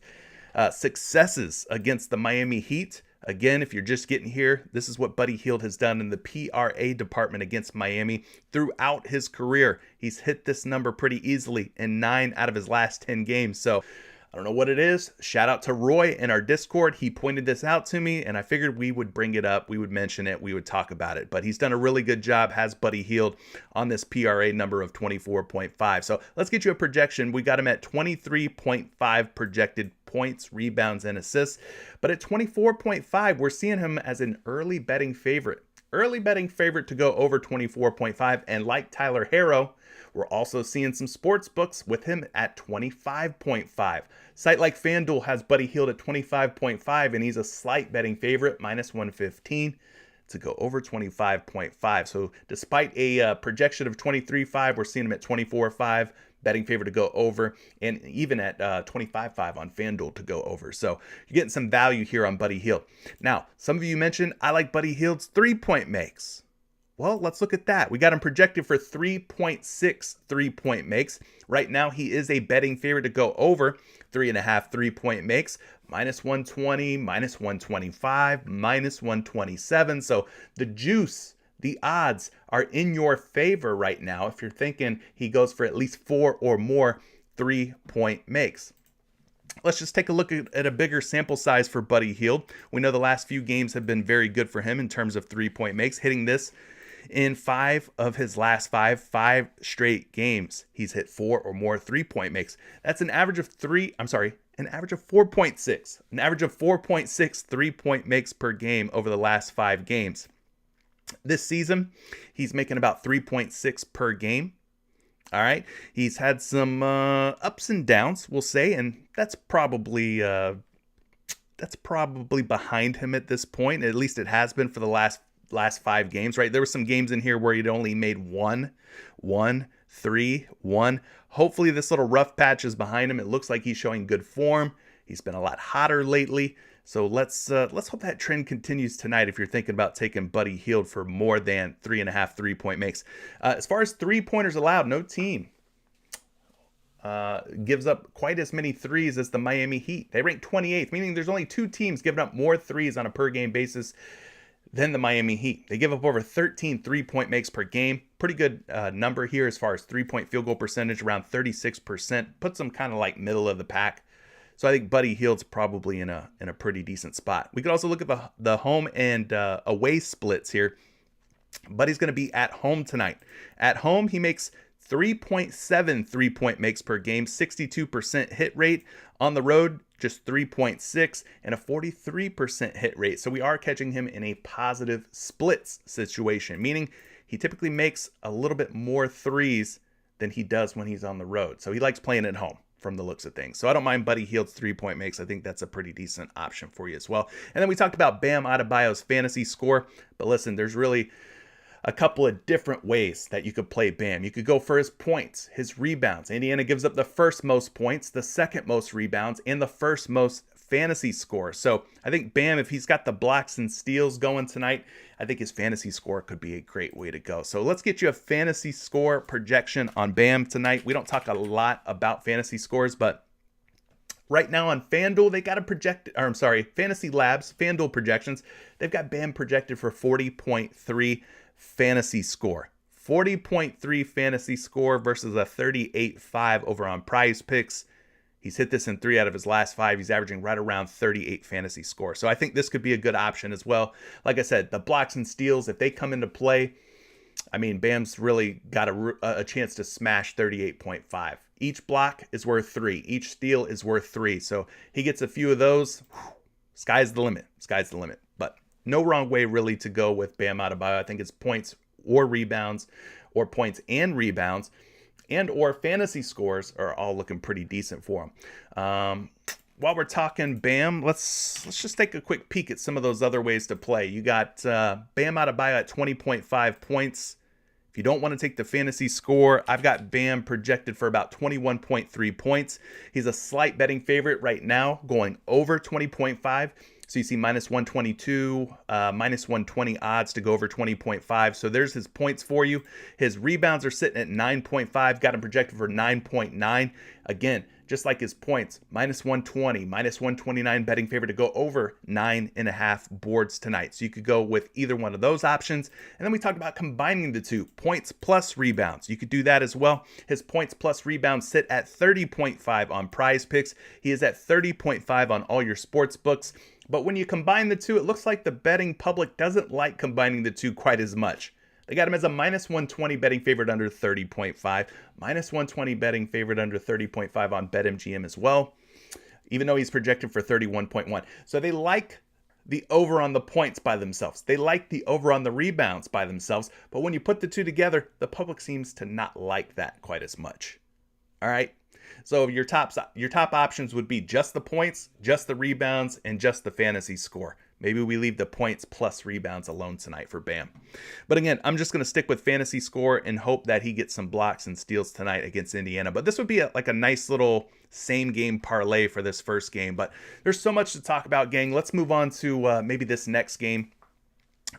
successes against the Miami Heat. Again, if you're just getting here, this is what Buddy Hield has done in the PRA department against Miami throughout his career. He's hit this number pretty easily in 9 out of his last 10 games. So I don't know what it is. Shout out to Roy in our Discord. He pointed this out to me, and I figured we would bring it up. We would mention it. We would talk about it. But he's done a really good job, has Buddy Hield on this PRA number of 24.5. So let's get you a projection. We got him at 23.5 projected points, rebounds, and assists. But at 24.5, we're seeing him as an early betting favorite. Early betting favorite to go over 24.5. And like Tyler Harrow, we're also seeing some sports books with him at 25.5. Site like FanDuel has Buddy Hield at 25.5, and he's a slight betting favorite, minus 115 to go over 25.5. So despite a projection of 23.5, we're seeing him at 24.5, betting favorite to go over, and even at 25.5 on FanDuel to go over. So you're getting some value here on Buddy Hield. Now, some of you mentioned I like Buddy Hield's 3-point makes. Well, let's look at that. We got him projected for 3.6 3-point makes. Right now, he is a betting favorite to go over 3.5 3-point makes. Minus 120, minus 125, minus 127. So the juice, the odds are in your favor right now if you're thinking he goes for at least 4 or more 3-point makes. Let's just take a look at a bigger sample size for Buddy Hield. We know the last few games have been very good for him in terms of 3-point makes, hitting this in 5 of his last 5 straight games. He's hit 4 or more 3-point makes. That's an average of 4.6. An average of 4.6 3-point makes per game over the last 5 games. This season, he's making about 3.6 per game. All right. He's had some ups and downs, we'll say, and that's probably behind him at this point. At least it has been for the last 5 games, right? There were some games in here where he'd only made 1, 3, 1. Hopefully this little rough patch is behind him. It looks like he's showing good form. He's been a lot hotter lately. So let's hope that trend continues tonight if you're thinking about taking Buddy Hield for more than 3.5 3-point makes. As far as 3-pointers allowed, no team gives up quite as many threes as the Miami Heat. They rank 28th, meaning there's only 2 teams giving up more threes on a per game basis than the Miami Heat. They give up over 13 3-point makes per game. Pretty good number here as far as 3-point field goal percentage, around 36%. Puts them kind of like middle of the pack. So I think Buddy Hield's probably in a pretty decent spot. We could also look at the home and away splits here. Buddy's going to be at home tonight. At home, he makes 3.7 3-point makes per game, 62% hit rate. On the road, just 3.6 and a 43% hit rate. So we are catching him in a positive splits situation, meaning he typically makes a little bit more threes than he does when he's on the road. So he likes playing at home from the looks of things. So I don't mind Buddy Hield's 3-point makes. I think that's a pretty decent option for you as well. And then we talked about Bam Adebayo's fantasy score. But listen, there's really a couple of different ways that you could play Bam. You could go for his points, his rebounds. Indiana gives up the first most points, the second most rebounds, and the first most fantasy score. So I think Bam, if he's got the blocks and steals going tonight, I think his fantasy score could be a great way to go. So let's get you a fantasy score projection on Bam tonight. We don't talk a lot about fantasy scores, but right now on FanDuel, they got a Fantasy Labs, FanDuel projections. They've got Bam projected for 40.3 fantasy score. 40.3 fantasy score versus a 38.5 over on PrizePicks. He's hit this in 3 out of his last 5. He's averaging right around 38 fantasy score. So I think this could be a good option as well. Like I said, the blocks and steals, if they come into play, I mean, Bam's really got a chance to smash 38.5. Each block is worth 3. Each steal is worth 3. So he gets a few of those. Sky's the limit. Sky's the limit. But no wrong way really to go with Bam Adebayo. I think it's points or rebounds, or points and rebounds, and or fantasy scores are all looking pretty decent for him. While we're talking Bam, let's just take a quick peek at some of those other ways to play. You got Bam Adebayo at 20.5 points. If you don't want to take the fantasy score, I've got Bam projected for about 21.3 points. He's a slight betting favorite right now, going over 20.5. So you see minus 122, minus 120 odds to go over 20.5. So there's his points for you. His rebounds are sitting at 9.5, got him projected for 9.9. Again, just like his points, minus 120, minus 129 betting favor to go over 9.5 boards tonight. So you could go with either one of those options. And then we talked about combining the two, points plus rebounds. You could do that as well. His points plus rebounds sit at 30.5 on PrizePicks. He is at 30.5 on all your sports books. But when you combine the two, it looks like the betting public doesn't like combining the two quite as much. They got him as a minus 120 betting favorite under 30.5, minus 120 betting favorite under 30.5 on BetMGM as well, even though he's projected for 31.1. So they like the over on the points by themselves. They like the over on the rebounds by themselves. But when you put the two together, the public seems to not like that quite as much. All right. So your top options would be just the points, just the rebounds, and just the fantasy score. Maybe we leave the points plus rebounds alone tonight for Bam. But again, I'm just going to stick with fantasy score and hope that he gets some blocks and steals tonight against Indiana. But this would be like a nice little same game parlay for this first game. But there's so much to talk about, gang. Let's move on to maybe this next game.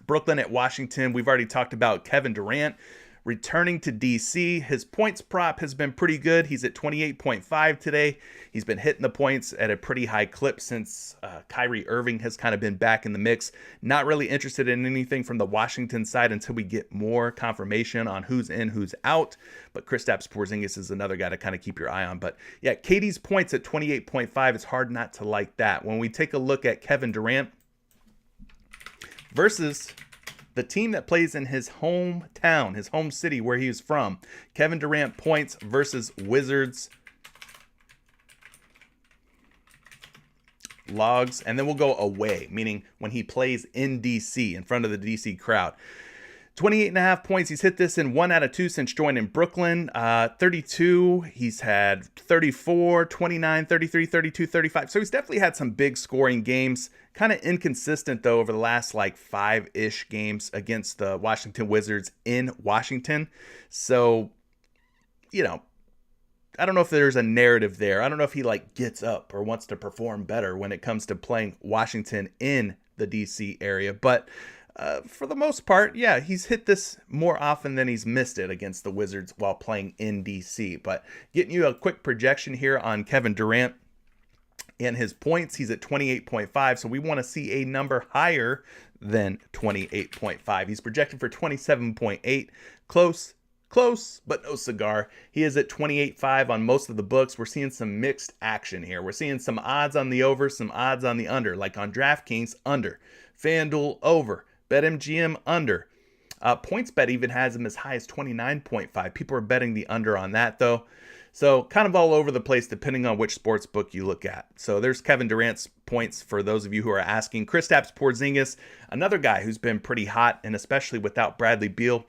Brooklyn at Washington. We've already talked about Kevin Durant returning to DC. His points prop has been pretty good. He's at 28.5 today. He's been hitting the points at a pretty high clip since Kyrie Irving has kind of been back in the mix. Not really interested in anything from the Washington side until we get more confirmation on who's in, who's out. But Kristaps Porzingis is another guy to kind of keep your eye on. But yeah, KD's points at 28.5, it's hard not to like that. When we take a look at Kevin Durant versus the team that plays in his hometown, his home city where he was from, Kevin Durant points versus Wizards logs, and then we'll go away, meaning when he plays in DC, in front of the DC crowd. 28.5 points. He's hit this in 1 out of 2 since joining Brooklyn. 32. He's had 34, 29, 33, 32, 35. So he's definitely had some big scoring games. Kind of inconsistent, though, over the last like 5-ish games against the Washington Wizards in Washington. So, you know, I don't know if there's a narrative there. I don't know if he like gets up or wants to perform better when it comes to playing Washington in the DC area. But for the most part, yeah, he's hit this more often than he's missed it against the Wizards while playing in DC. But getting you a quick projection here on Kevin Durant and his points, he's at 28.5. So we want to see a number higher than 28.5. He's projected for 27.8. Close, but no cigar. He is at 28.5 on most of the books. We're seeing some mixed action here. We're seeing some odds on the over, some odds on the under, like on DraftKings, under. FanDuel, over. BetMGM, under. PointsBet even has him as high as 29.5. People are betting the under on that, though. So kind of all over the place depending on which sports book you look at. So there's Kevin Durant's points for those of you who are asking. Kristaps Porzingis, another guy who's been pretty hot, and especially without Bradley Beal.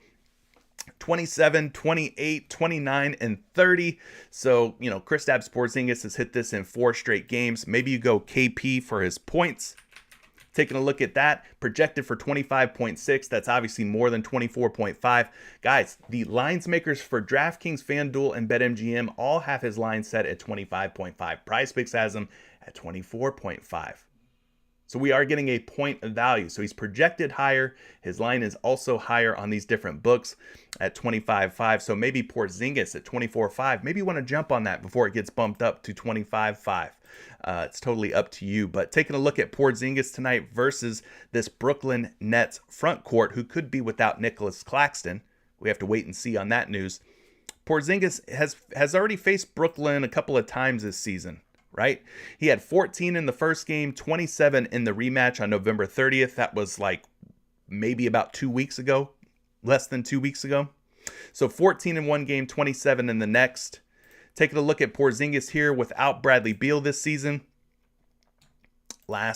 27, 28, 29, and 30. So, you know, Kristaps Porzingis has hit this in 4 straight games. Maybe you go KP for his points. Taking a look at that, projected for 25.6. That's obviously more than 24.5. Guys, the lines makers for DraftKings, FanDuel, and BetMGM all have his line set at 25.5. PrizePicks has him at 24.5. So we are getting a point of value. So he's projected higher. His line is also higher on these different books at 25.5. So maybe Porzingis at 24.5. Maybe you want to jump on that before it gets bumped up to 25.5. It's totally up to you. But taking a look at Porzingis tonight versus this Brooklyn Nets front court, who could be without Nicholas Claxton. We have to wait and see on that news. Porzingis has already faced Brooklyn a couple of times this season. Right? He had 14 in the first game, 27 in the rematch on November 30th. That was like maybe about 2 weeks ago, less than 2 weeks ago. So 14 in one game, 27 in the next. Taking a look at Porzingis here without Bradley Beal this season. I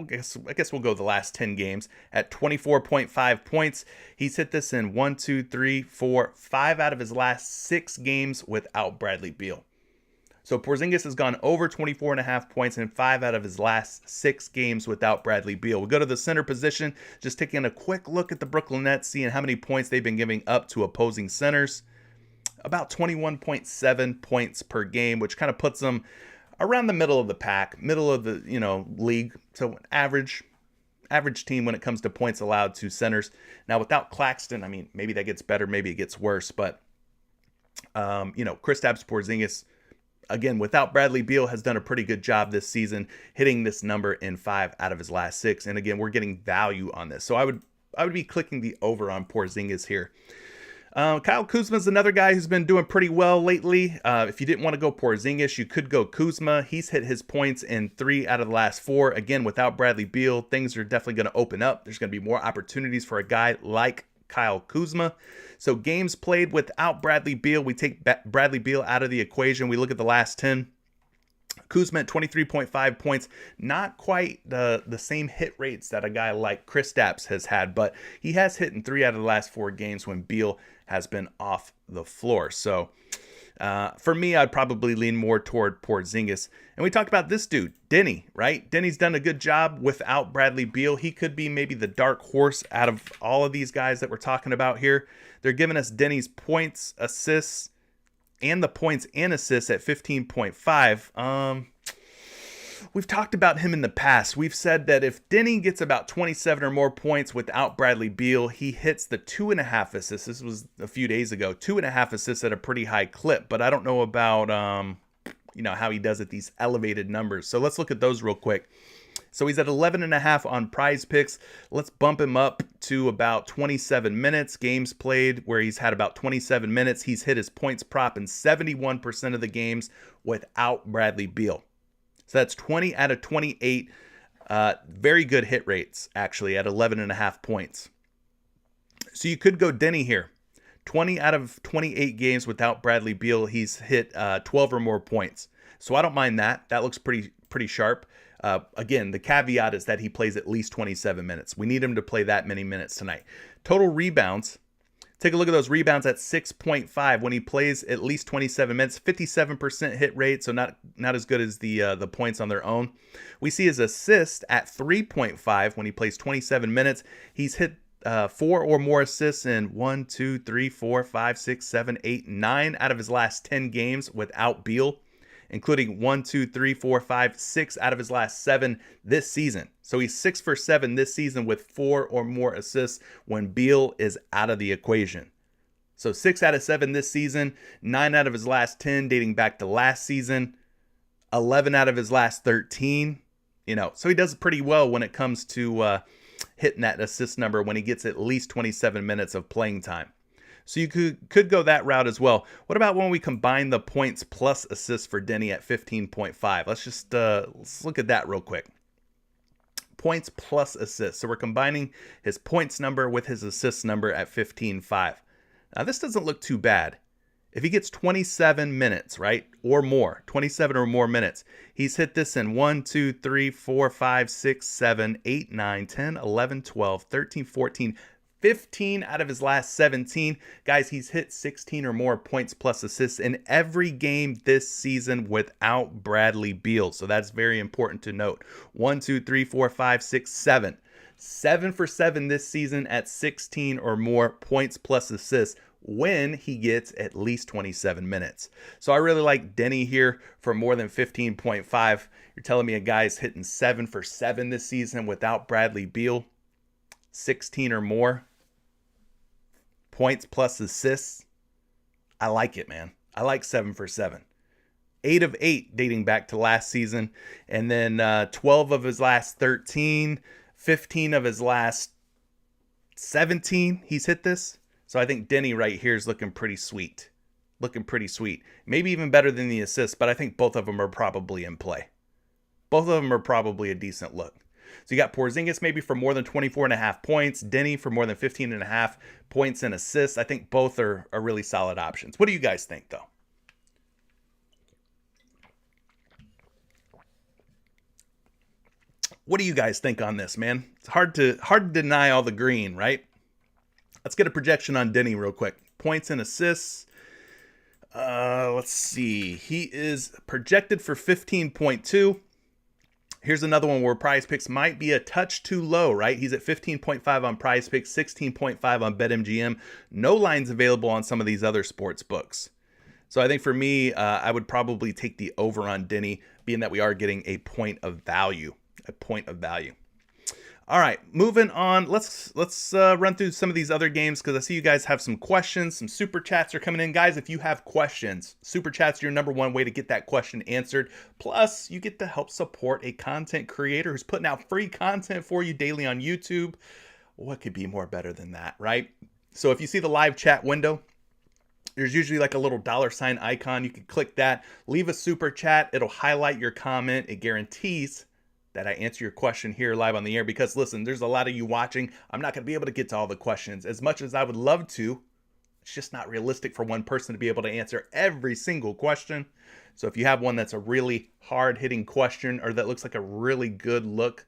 guess we'll go the last 10 games at 24.5 points. He's hit this in 5 out of his last 6 games without Bradley Beal. So Porzingis has gone over 24.5 points in 5 out of his last 6 games without Bradley Beal. We go to the center position, just taking a quick look at the Brooklyn Nets, seeing how many points they've been giving up to opposing centers. About 21.7 points per game, which kind of puts them around the middle of the pack, middle of the, league. So average team when it comes to points allowed to centers. Now without Claxton, I mean, maybe that gets better, maybe it gets worse, but Kristaps Porzingis, again, without Bradley Beal, has done a pretty good job this season, hitting this number in 5 out of his last 6. And again, we're getting value on this. So I would be clicking the over on Porzingis here. Kyle Kuzma is another guy who's been doing pretty well lately. If you didn't want to go Porzingis, you could go Kuzma. He's hit his points in 3 out of the last 4. Again, without Bradley Beal, things are definitely going to open up. There's going to be more opportunities for a guy like Kyle Kuzma. So games played without Bradley Beal, we take Bradley Beal out of the equation. We look at the last 10. Kuzma at 23.5 points, not quite the same hit rates that a guy like Kristaps has had, but he has hit in 3 out of the last 4 games when Beal has been off the floor. So for me, I'd probably lean more toward Porzingis. And we talked about this dude, Denny, right? Denny's done a good job without Bradley Beal. He could be maybe the dark horse out of all of these guys that we're talking about here. They're giving us Denny's points, assists, and the points and assists at 15.5. We've talked about him in the past. We've said that if Denny gets about 27 or more points without Bradley Beal, he hits the 2.5 assists. This was a few days ago. 2.5 assists at a pretty high clip, but I don't know about how he does at these elevated numbers. So let's look at those real quick. So he's at 11.5 on PrizePicks. Let's bump him up to about 27 minutes. Games played where he's had about 27 minutes. He's hit his points prop in 71% of the games without Bradley Beal. So that's 20 out of 28. Very good hit rates, actually, at 11.5 points. So you could go Denny here. 20 out of 28 games without Bradley Beal, he's hit 12 or more points. So I don't mind that. That looks pretty sharp. Again, the caveat is that he plays at least 27 minutes. We need him to play that many minutes tonight. Total rebounds. Take a look at those rebounds at 6.5 when he plays at least 27 minutes, 57% hit rate, so not as good as the points on their own. We see his assist at 3.5 when he plays 27 minutes. He's hit 4 or more assists in 1, 2, 3, 4, 5, 6, 7, 8, 9 out of his last 10 games without Beal, including 1, 2, 3, 4, 5, 6 out of his last 7 this season. So he's 6 for 7 this season with 4 or more assists when Beal is out of the equation. So 6 out of 7 this season, 9 out of his last 10 dating back to last season, 11 out of his last 13. So he does pretty well when it comes to hitting that assist number when he gets at least 27 minutes of playing time. So you could go that route as well. What about when we combine the points plus assists for Denny at 15.5? Let's look at that real quick. Points plus assists. So we're combining his points number with his assist number at 15.5. Now this doesn't look too bad. If he gets 27 minutes, right, or more, 27 or more minutes, he's hit this in 1, 2, 3, 4, 5, 6, 7, 8, 9, 10, 11, 12, 13, 14, 15 out of his last 17. Guys, he's hit 16 or more points plus assists in every game this season without Bradley Beal. So that's very important to note. 1, 2, 3, 4, 5, 6, 7. 7 for 7 this season at 16 or more points plus assists when he gets at least 27 minutes. So I really like Denny here for more than 15.5. You're telling me a guy's hitting 7 for 7 this season without Bradley Beal? 16 or more points plus assists. I like it, man. I like 7 for 7. 8 of 8 dating back to last season. And then 12 of his last 13, 15 of his last 17. He's hit this. So I think Denny right here is looking pretty sweet. Maybe even better than the assists, but I think both of them are probably in play. Both of them are probably a decent look. So you got Porzingis maybe for more than 24.5 points. Denny for more than 15.5 points and assists. I think both are really solid options. What do you guys think, though? What do you guys think on this, man? It's hard to deny all the green, right? Let's get a projection on Denny real quick. Points and assists. Let's see. He is projected for 15.2. Here's another one where PrizePicks might be a touch too low, right? He's at 15.5 on PrizePicks, 16.5 on BetMGM. No lines available on some of these other sports books. So I think for me, I would probably take the over on Denny, being that we are getting a point of value. A point of value. All right, moving on. Let's run through some of these other games because I see you guys have some questions. Some super chats are coming in. Guys, if you have questions, super chats are your number one way to get that question answered. Plus, you get to help support a content creator who's putting out free content for you daily on YouTube. What could be more better than that, right? So if you see the live chat window, there's usually like a little $ icon. You can click that, leave a super chat. It'll highlight your comment. It guarantees that I answer your question here live on the air because, listen, there's a lot of you watching. I'm not going to be able to get to all the questions. As much as I would love to, it's just not realistic for one person to be able to answer every single question. So if you have one that's a really hard-hitting question or that looks like a really good look,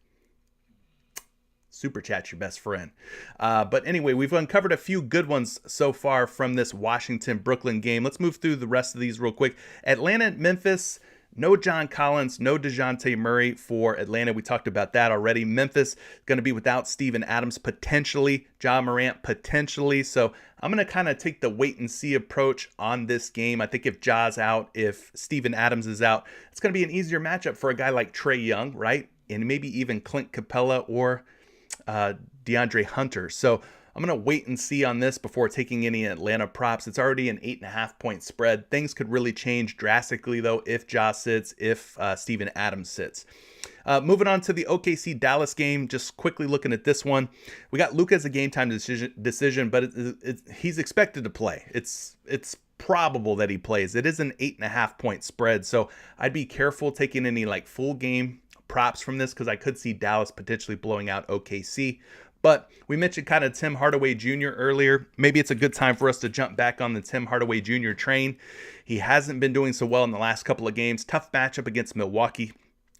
super chat's your best friend. But anyway, we've uncovered a few good ones so far from this Washington-Brooklyn game. Let's move through the rest of these real quick. Atlanta-Memphis. No John Collins, no DeJounte Murray for Atlanta. We talked about that already. Memphis going to be without Steven Adams potentially, John Morant potentially. So I'm going to kind of take the wait and see approach on this game. I think if Ja's out, if Steven Adams is out, it's going to be an easier matchup for a guy like Trae Young, right? And maybe even Clint Capella or DeAndre Hunter. So I'm going to wait and see on this before taking any Atlanta props. It's already an 8.5 point spread. Things could really change drastically, though, if Ja sits, if Steven Adams sits. Moving on to the OKC Dallas game, just quickly looking at this one. We got Luka as a game time decision, but he's expected to play. It's probable that he plays. It is an 8.5 point spread, so I'd be careful taking any like full game props from this because I could see Dallas potentially blowing out OKC. But we mentioned kind of Tim Hardaway Jr. earlier. Maybe it's a good time for us to jump back on the Tim Hardaway Jr. train. He hasn't been doing so well in the last couple of games. Tough matchup against Milwaukee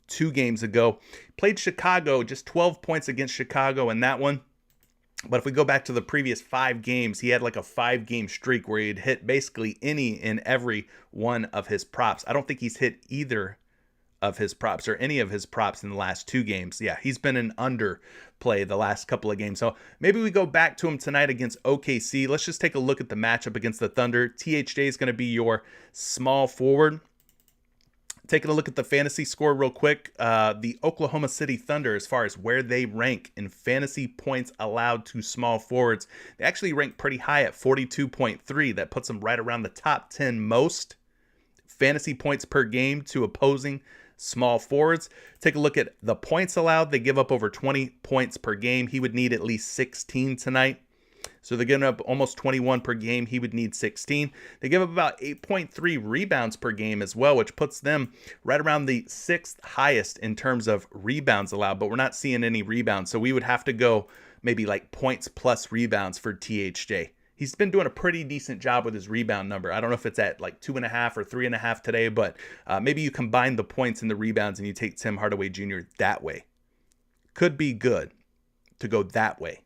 2 games ago. Played Chicago, just 12 points against Chicago in that one. But if we go back to the previous 5 games, he had like a 5-game streak where he'd hit basically any and every one of his props. I don't think he's hit either of his props or any of his props in the last 2 games. Yeah, he's been an underplay the last couple of games. So maybe we go back to him tonight against OKC. Let's just take a look at the matchup against the Thunder. THJ is going to be your small forward. Taking a look at the fantasy score real quick. The Oklahoma City Thunder, as far as where they rank in fantasy points allowed to small forwards, they actually rank pretty high at 42.3. That puts them right around the top 10 most fantasy points per game to opposing small forwards. Take a look at the points allowed. They give up over 20 points per game. He would need at least 16 tonight. So they're giving up almost 21 per game. He would need 16. They give up about 8.3 rebounds per game as well, which puts them right around the 6th highest in terms of rebounds allowed, but we're not seeing any rebounds. So we would have to go maybe like points plus rebounds for THJ. He's been doing a pretty decent job with his rebound number. I don't know if it's at like 2.5 or 3.5 today, but maybe you combine the points and the rebounds and you take Tim Hardaway Jr. that way. Could be good to go that way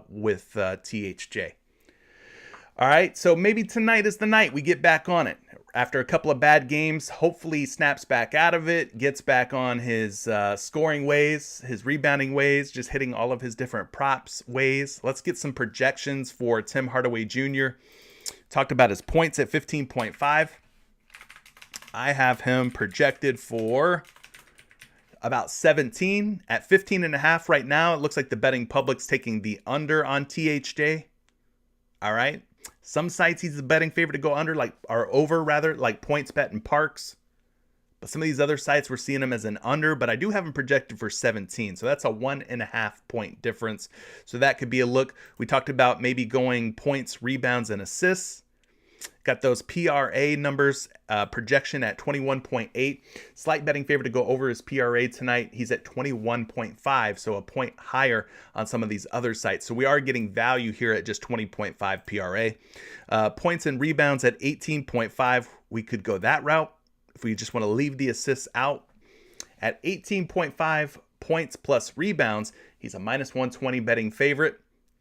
with THJ. All right, so maybe tonight is the night we get back on it. After a couple of bad games, hopefully he snaps back out of it, gets back on his scoring ways, his rebounding ways, just hitting all of his different props ways. Let's get some projections for Tim Hardaway Jr. Talked about his points at 15.5. I have him projected for about 17 at 15.5 right now. It looks like the betting public's taking the under on THJ. All right. Some sites he's a betting favorite to go under, or over rather, like PointsBet and Parks. But some of these other sites we're seeing him as an under, but I do have him projected for 17. So that's a 1.5 point difference. So that could be a look. We talked about maybe going points, rebounds, and assists. Got those PRA numbers, projection at 21.8. Slight betting favorite to go over his PRA tonight. He's at 21.5, so a point higher on some of these other sites. So we are getting value here at just 20.5 PRA. Points and rebounds at 18.5. We could go that route if we just want to leave the assists out. At 18.5 points plus rebounds, he's a minus 120 betting favorite.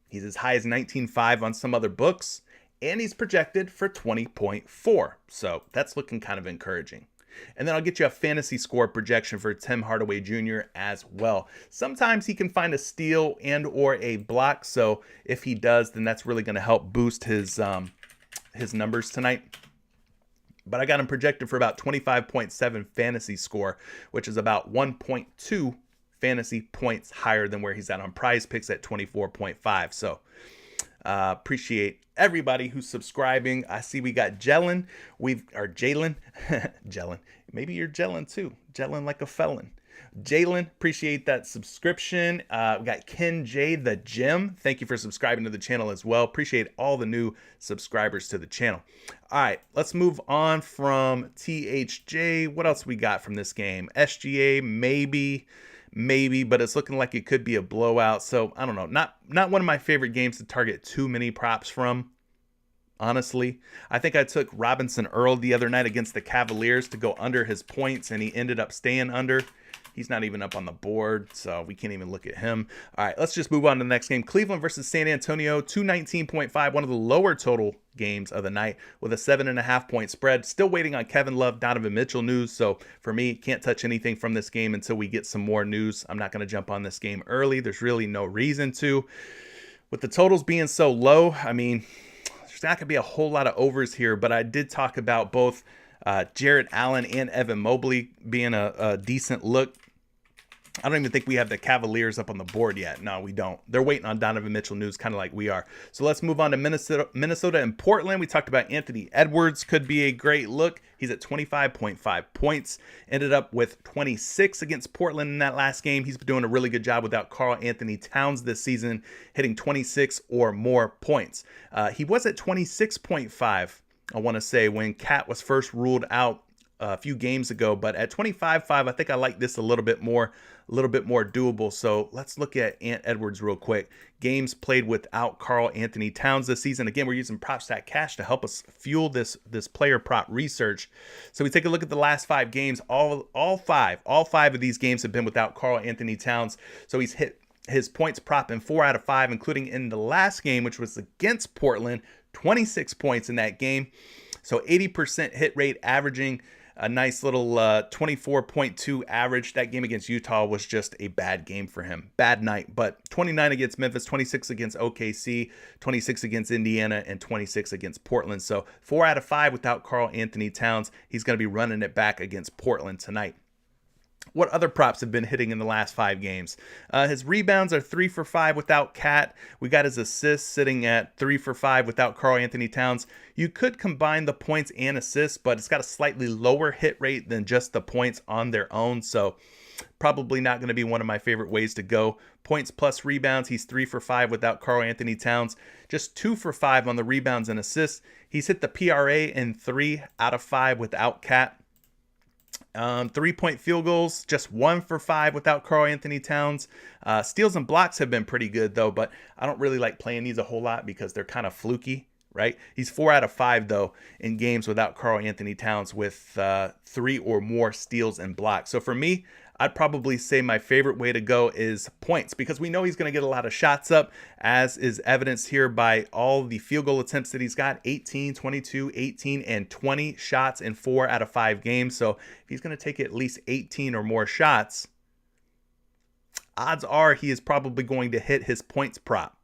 He's as high as 19.5 on some other books. And he's projected for 20.4. So that's looking kind of encouraging. And then I'll get you a fantasy score projection for Tim Hardaway Jr. as well. Sometimes he can find a steal and or a block. So if he does, then that's really going to help boost his numbers tonight. but I got him projected for about 25.7 fantasy score, which is about 1.2 fantasy points higher than where he's at on PrizePicks at 24.5. So appreciate everybody who's subscribing. I see we got Jalen. Jalen. Jalen. Maybe you're Jalen too. Jalen like a felon. Jalen, appreciate that subscription. We got Ken J the Gym. Thank you for subscribing to the channel as well. Appreciate all the new subscribers to the channel. All right, let's move on from THJ. What else we got from this game? SGA, maybe, but it's looking like it could be a blowout. So I don't know. Not one of my favorite games to target too many props from. Honestly, I think I took Robinson Earl the other night against the Cavaliers to go under his points, and he ended up staying under. He's not even up on the board, so we can't even look at him. All right, let's just move on to the next game. Cleveland versus San Antonio, 219.5, one of the lower total games of the night with a 7.5-point spread. Still waiting on Kevin Love, Donovan Mitchell news. So for me, can't touch anything from this game until we get some more news. I'm not going to jump on this game early. There's really no reason to. With the totals being so low, I mean, there's not going to be a whole lot of overs here, but I did talk about both Jarrett Allen and Evan Mobley being a decent look. I don't even think we have the Cavaliers up on the board yet. No, we don't. They're waiting on Donovan Mitchell news, kind of like we are. So let's move on to Minnesota and Portland. We talked about Anthony Edwards could be a great look. He's at 25.5 points. Ended up with 26 against Portland in that last game. He's been doing a really good job without Karl Anthony Towns this season, hitting 26 or more points. He was at 26.5, I want to say, when Cat was first ruled out a few games ago, but at 25.5, I think I like this a little bit more doable. So let's look at Ant Edwards real quick. Games played without Karl Anthony Towns this season. Again, we're using PropStat Cash to help us fuel this player prop research. So we take a look at the last 5 games. All five of these games have been without Karl Anthony Towns. So he's hit his points prop in 4 out of 5, including in the last game, which was against Portland, 26 points in that game. So 80% hit rate, averaging a nice little 24.2 average. That game against Utah was just a bad game for him. Bad night, but 29 against Memphis, 26 against OKC, 26 against Indiana, and 26 against Portland. So 4 out of 5 without Karl Anthony Towns. He's going to be running it back against Portland tonight. What other props have been hitting in the last 5 games? His rebounds are 3 for 5 without Cat. We got his assists sitting at 3 for 5 without Karl Anthony Towns. You could combine the points and assists, but it's got a slightly lower hit rate than just the points on their own. So probably not going to be one of my favorite ways to go. Points plus rebounds, he's 3 for 5 without Karl Anthony Towns. Just 2 for 5 on the rebounds and assists. He's hit the PRA in 3 out of 5 without Cat. 3-point field goals, just 1 for 5 without Karl Anthony Towns. Steals and blocks have been pretty good though, but I don't really like playing these a whole lot because they're kind of fluky, right? He's 4 out of 5 though in games without Karl Anthony Towns with 3 or more steals and blocks. So for me, I'd probably say my favorite way to go is points, because we know he's going to get a lot of shots up, as is evidenced here by all the field goal attempts that he's got: 18, 22, 18, and 20 shots in 4 out of 5 games. So if he's going to take at least 18 or more shots, odds are he is probably going to hit his points prop,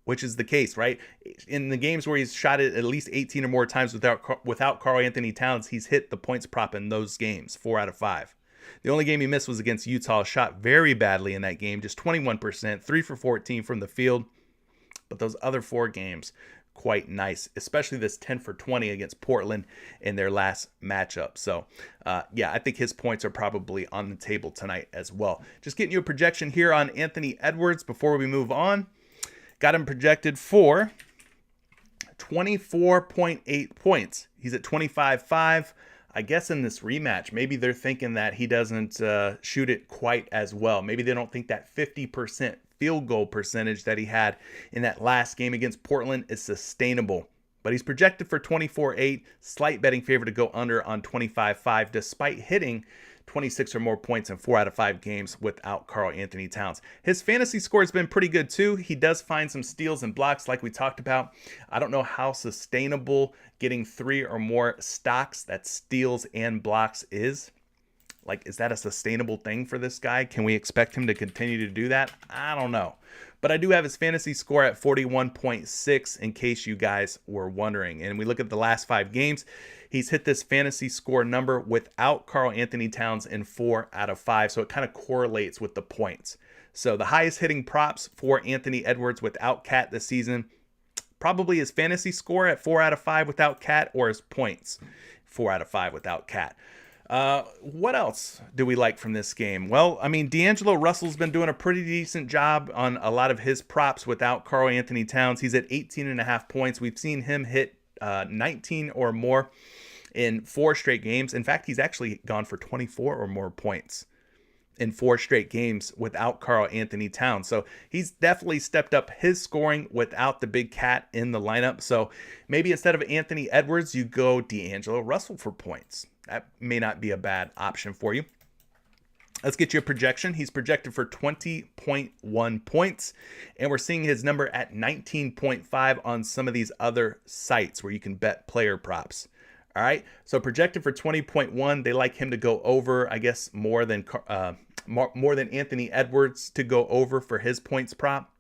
which is the case, right? In the games where he's shot it at least 18 or more times without Karl Anthony Towns, he's hit the points prop in those games, 4 out of 5. The only game he missed was against Utah. Shot very badly in that game, just 21%, 3 for 14 from the field. But those other 4 games, quite nice, especially this 10 for 20 against Portland in their last matchup. So, yeah, I think his points are probably on the table tonight as well. Just getting you a projection here on Anthony Edwards before we move on. Got him projected for 24.8 points. He's at 25.5. I guess in this rematch, maybe they're thinking that he doesn't shoot it quite as well. Maybe they don't think that 50% field goal percentage that he had in that last game against Portland is sustainable. But he's projected for 24.8, slight betting favor to go under on 25.5, despite hitting 26 or more points in 4 out of 5 games without Karl Anthony Towns. His fantasy score has been pretty good too. He does find some steals and blocks like we talked about. I don't know how sustainable getting 3 or more stocks, that's steals and blocks, is. Like, is that a sustainable thing for this guy? Can we expect him to continue to do that? I don't know. But I do have his fantasy score at 41.6 in case you guys were wondering. And we look at the last 5 games. He's hit this fantasy score number without Karl Anthony Towns in 4 out of 5. So it kind of correlates with the points. So the highest hitting props for Anthony Edwards without Cat this season, probably his fantasy score at 4 out of 5 without Cat, or his points 4 out of 5 without Cat. What else do we like from this game? Well, I mean, D'Angelo Russell's been doing a pretty decent job on a lot of his props without Karl Anthony Towns. He's at 18.5 points. We've seen him hit 19 or more in 4 straight games. In fact, he's actually gone for 24 or more points in 4 straight games without Karl Anthony Towns. So he's definitely stepped up his scoring without the big cat in the lineup. So maybe instead of Anthony Edwards, you go D'Angelo Russell for points. That may not be a bad option for you. Let's get you a projection. He's projected for 20.1 points, and we're seeing his number at 19.5 on some of these other sites where you can bet player props. All right, so projected for 20.1. They like him to go over, I guess, more than Anthony Edwards to go over for his points prop.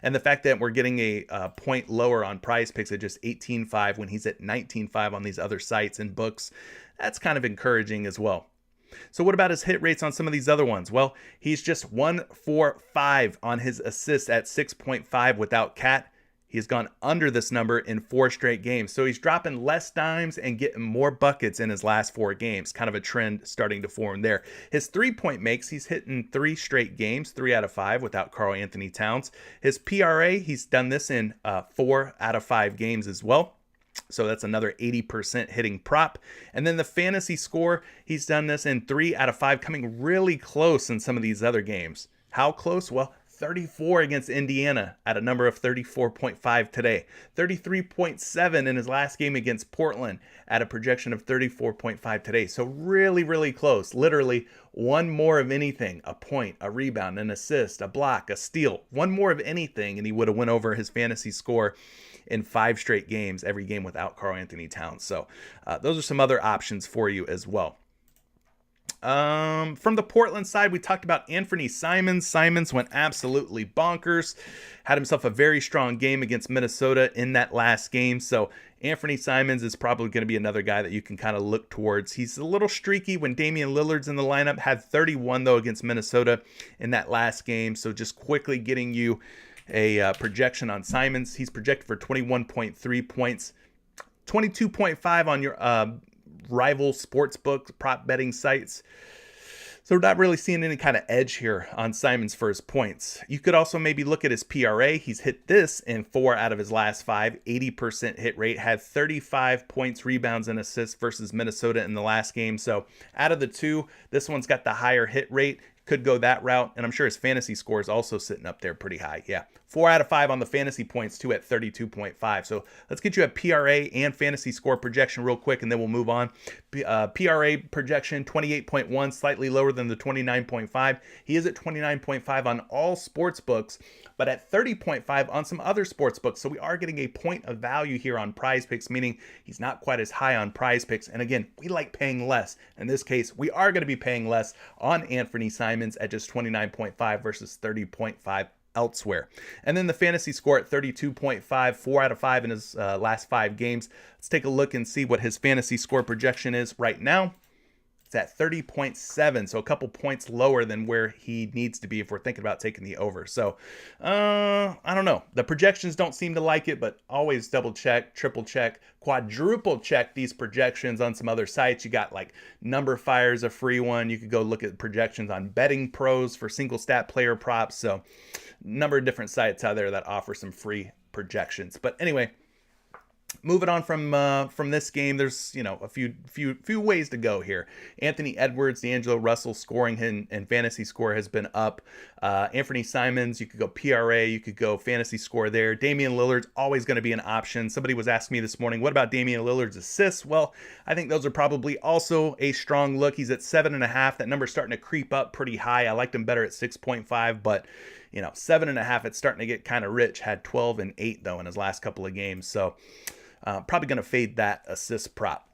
And the fact that we're getting a point lower on PrizePicks at just 18.5 when he's at 19.5 on these other sites and books, that's kind of encouraging as well. So what about his hit rates on some of these other ones? Well, he's just 1-4-5 on his assists at 6.5 without Cat. He's gone under this number in 4 straight games. So he's dropping less dimes and getting more buckets in his last 4 games. Kind of a trend starting to form there. His 3-point makes, he's hitting 3 straight games, 3 out of 5 without Karl Anthony Towns. His PRA, he's done this in 4 out of 5 games as well. So that's another 80% hitting prop. And then the fantasy score, he's done this in 3 out of 5, coming really close in some of these other games. How close? Well, 34 against Indiana at a number of 34.5 today. 33.7 in his last game against Portland at a projection of 34.5 today. So really, really close. Literally one more of anything, a point, a rebound, an assist, a block, a steal. One more of anything, and he would have went over his fantasy score in 5 straight games, every game without Karl Anthony Towns. So those are some other options for you as well. From the Portland side, we talked about Anthony Simons. Simons went absolutely bonkers, had himself a very strong game against Minnesota in that last game. So Anthony Simons is probably going to be another guy that you can kind of look towards. He's a little streaky when Damian Lillard's in the lineup, had 31 though against Minnesota in that last game. So just quickly getting you a projection on Simons. He's projected for 21.3 points, 22.5 on your rival sportsbook prop betting sites. So we're not really seeing any kind of edge here on Simons for his points. You could also maybe look at his PRA. He's hit this in 4 out of his last 5, 80% hit rate, had 35 points, rebounds, and assists versus Minnesota in the last game. So out of the 2, this one's got the higher hit rate. Could go that route, and I'm sure his fantasy score is also sitting up there pretty high. Yeah, 4 out of 5 on the fantasy points, too, at 32.5. So let's get you a PRA and fantasy score projection real quick, and then we'll move on. PRA projection, 28.1, slightly lower than the 29.5. He is at 29.5 on all sports books, but at 30.5 on some other sports books. So we are getting a point of value here on PrizePicks, meaning he's not quite as high on PrizePicks. And again, we like paying less. In this case, we are going to be paying less on Anthony Simons at just 29.5 versus 30.5 elsewhere. And then the fantasy score at 32.5, 4 out of 5 in his last 5 games. Let's take a look and see what his fantasy score projection is right now. It's at 30.7, so a couple points lower than where he needs to be if we're thinking about taking the over. So, I don't know. The projections don't seem to like it, but always double check, triple check, quadruple check these projections on some other sites. You got like Number Fire's a free one. You could go look at projections on Betting Pros for single stat player props. So, number of different sites out there that offer some free projections. But anyway, moving on from this game, there's a few ways to go here. Anthony Edwards, D'Angelo Russell scoring and fantasy score has been up. Anthony Simons, you could go PRA, you could go fantasy score there. Damian Lillard's always going to be an option. Somebody was asking me this morning, what about Damian Lillard's assists? Well, I think those are probably also a strong look. He's at 7.5. That number's starting to creep up pretty high. I liked him better at 6.5, but 7.5, it's starting to get kind of rich. Had 12 and 8 though in his last couple of games. So probably going to fade that assist prop.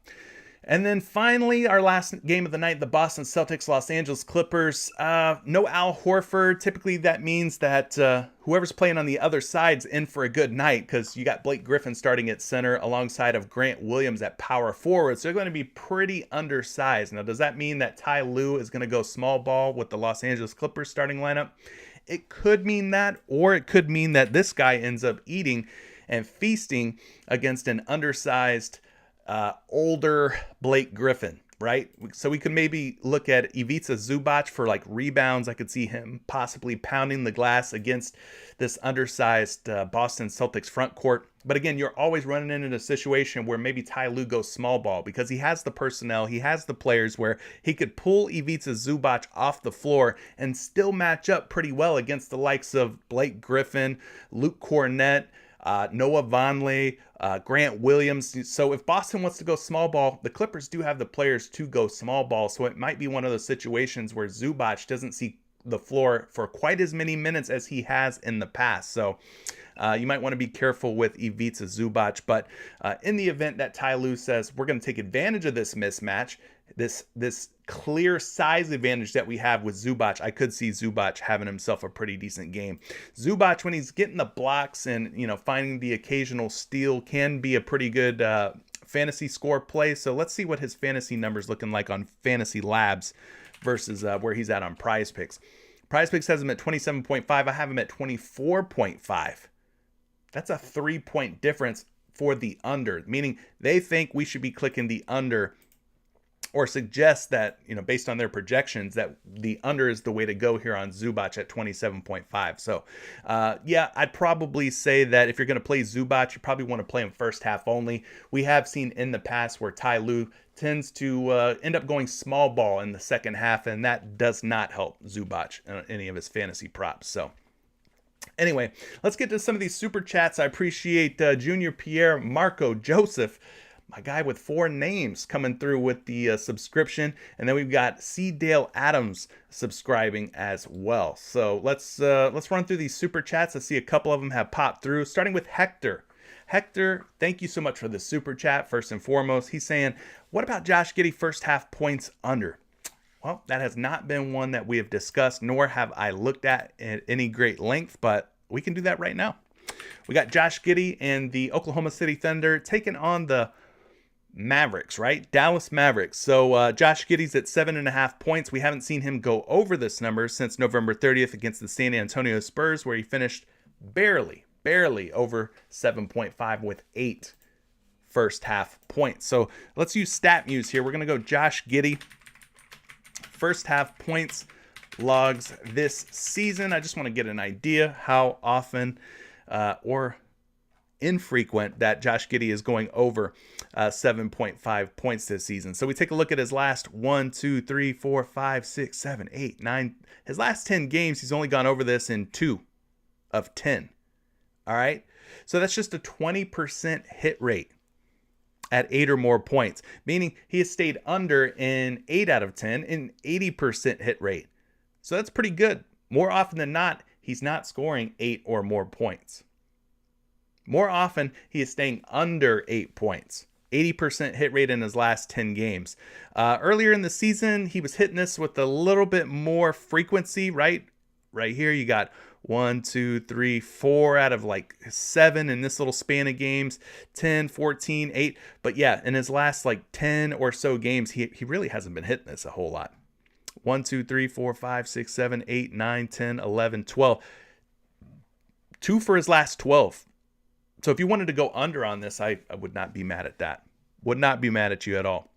And then finally, our last game of the night, the Boston Celtics, Los Angeles Clippers. No Al Horford. Typically, that means that whoever's playing on the other side's in for a good night because you got Blake Griffin starting at center alongside of Grant Williams at power forward. So they're going to be pretty undersized. Now, does that mean that Ty Lue is going to go small ball with the Los Angeles Clippers starting lineup? It could mean that, or it could mean that this guy ends up eating and feasting against an undersized older Blake Griffin, right? So we could maybe look at Ivica Zubac for like rebounds. I could see him possibly pounding the glass against this undersized Boston Celtics front court. But again, you're always running into a situation where maybe Ty Lue goes small ball because he has the personnel, he has the players where he could pull Ivica Zubac off the floor and still match up pretty well against the likes of Blake Griffin, Luke Cornett, Noah Vonleh, Grant Williams. So if Boston wants to go small ball, the Clippers do have the players to go small ball. So it might be one of those situations where Zubac doesn't see the floor for quite as many minutes as he has in the past. So you might want to be careful with Ivica Zubac. But in the event that Ty Lue says we're going to take advantage of this mismatch, this clear size advantage that we have with Zubac, I could see Zubac having himself a pretty decent game. Zubac, when he's getting the blocks and finding the occasional steal, can be a pretty good fantasy score play. So let's see what his fantasy numbers looking like on Fantasy Labs versus where he's at on PrizePicks. PrizePicks has him at 27.5. I have him at 24.5. That's a 3-point difference for the under, meaning they think we should be clicking the under, or suggest that, based on their projections, that the under is the way to go here on Zubac at 27.5. So, I'd probably say that if you're going to play Zubac, you probably want to play him first half only. We have seen in the past where Ty Lue tends to end up going small ball in the second half, and that does not help Zubac in any of his fantasy props. So, anyway, let's get to some of these super chats. I appreciate Junior Pierre, Marco, Joseph, my guy with 4 names, coming through with the subscription. And then we've got C. Dale Adams subscribing as well. So let's run through these super chats. I see a couple of them have popped through, starting with Hector. Hector, thank you so much for the super chat. First and foremost, he's saying, what about Josh Giddey first half points under? Well, that has not been one that we have discussed, nor have I looked at any great length, but we can do that right now. We got Josh Giddey and the Oklahoma City Thunder taking on the Mavericks, right? Dallas Mavericks. So Josh Giddey's at 7.5 points. We haven't seen him go over this number since November 30th against the San Antonio Spurs, where he finished barely over 7.5 with 8 first half points. So let's use StatMuse here. We're going to go Josh Giddey first half points logs this season. I just want to get an idea how often or infrequent that Josh Giddey is going over 7.5 points this season. So we take a look at his last 1, 2, 3, 4, 5, 6, 7, 8, 9. His last 10 games, he's only gone over this in 2 of 10. All right. So that's just a 20% hit rate at 8 or more points, meaning he has stayed under in 8 out of 10 in 80% hit rate. So that's pretty good. More often than not, he's not scoring 8 or more points. More often, he is staying under 8 points. 80% hit rate in his last 10 games. Earlier in the season, he was hitting this with a little bit more frequency, right? Right here, you got 1, 2, 3, 4 out of like 7 in this little span of games, 10, 14, 8. But yeah, in his last like 10 or so games, he really hasn't been hitting this a whole lot. 1, 2, 3, 4, 5, 6, 7, 8, 9, 10, 11, 12. 2 for his last 12. So if you wanted to go under on this, I would not be mad at that. Would not be mad at you at all.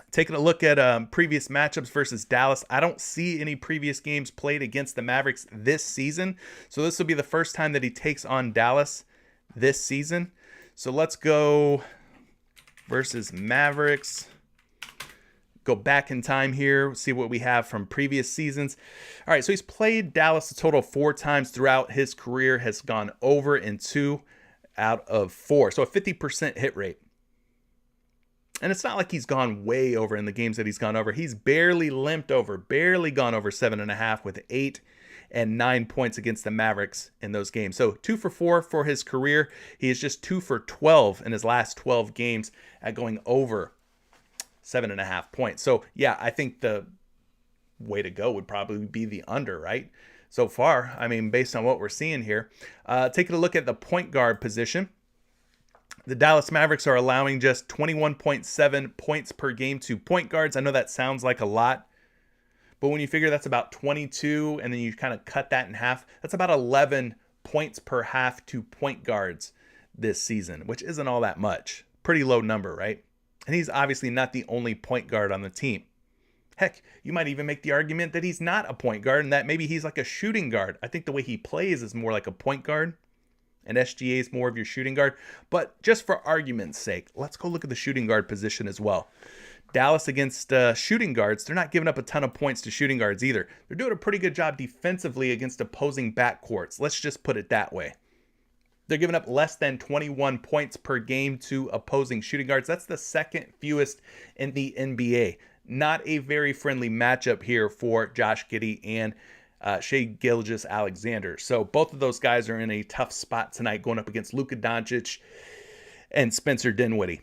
Taking a look at previous matchups versus Dallas, I don't see any previous games played against the Mavericks this season. So this will be the first time that he takes on Dallas this season. So let's go versus Mavericks. Go back in time here, see what we have from previous seasons. All right, so he's played Dallas a total of 4 times throughout his career, has gone over in 2 out of 4. So a 50% hit rate. And it's not like he's gone way over in the games that he's gone over. He's barely limped over, barely gone over 7.5 with 8 and 9 points against the Mavericks in those games. So 2 for 4 for his career. He is just 2 for 12 in his last 12 games at going over 7.5 points. So yeah, I think the way to go would probably be the under, right? So far, I mean, based on what we're seeing here. Taking a look at the point guard position. The Dallas Mavericks are allowing just 21.7 points per game to point guards. I know that sounds like a lot, but when you figure that's about 22 and then you kind of cut that in half, that's about 11 points per half to point guards this season, which isn't all that much. Pretty low number, right? And he's obviously not the only point guard on the team. Heck, you might even make the argument that he's not a point guard and that maybe he's like a shooting guard. I think the way he plays is more like a point guard, and SGA is more of your shooting guard. But just for argument's sake, let's go look at the shooting guard position as well. Dallas against shooting guards, they're not giving up a ton of points to shooting guards either. They're doing a pretty good job defensively against opposing backcourts. Let's just put it that way. They're giving up less than 21 points per game to opposing shooting guards. That's the second fewest in the NBA. Not a very friendly matchup here for Josh Giddey and Shai Gilgeous-Alexander. So both of those guys are in a tough spot tonight going up against Luka Doncic and Spencer Dinwiddie.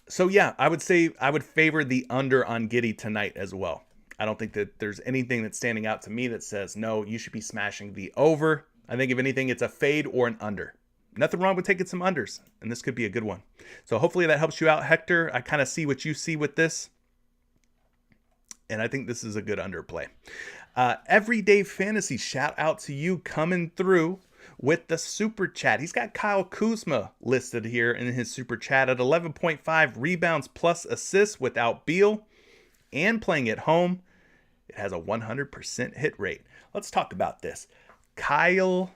So yeah, I would say I would favor the under on Giddey tonight as well. I don't think that there's anything that's standing out to me that says, no, you should be smashing the over. I think if anything, it's a fade or an under. Nothing wrong with taking some unders, and this could be a good one. So hopefully that helps you out, Hector. I kind of see what you see with this, and I think this is a good underplay. Everyday Fantasy, shout out to you coming through with the super chat. He's got Kyle Kuzma listed here in his super chat at 11.5 rebounds plus assists without Beal and playing at home. It has a 100% hit rate. Let's talk about this. Kyle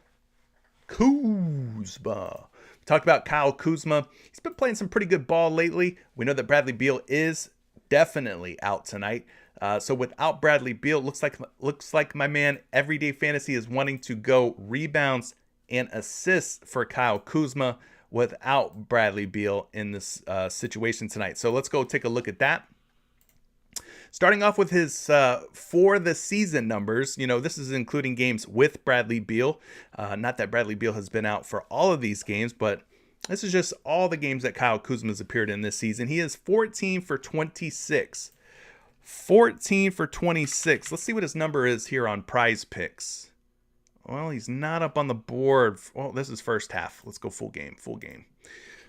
Kuzma. We talked about Kyle Kuzma. He's been playing some pretty good ball lately. We know that Bradley Beal is definitely out tonight. So without Bradley Beal, looks like my man Everyday Fantasy is wanting to go rebounds and assists for Kyle Kuzma without Bradley Beal in this situation tonight. So let's go take a look at that. Starting off with his for the season numbers, this is including games with Bradley Beal. Not that Bradley Beal has been out for all of these games, but this is just all the games that Kyle Kuzma has appeared in this season. He is 14 for 26. 14 for 26. Let's see what his number is here on PrizePicks. Well, he's not up on the board. Well, this is first half. Let's go full game.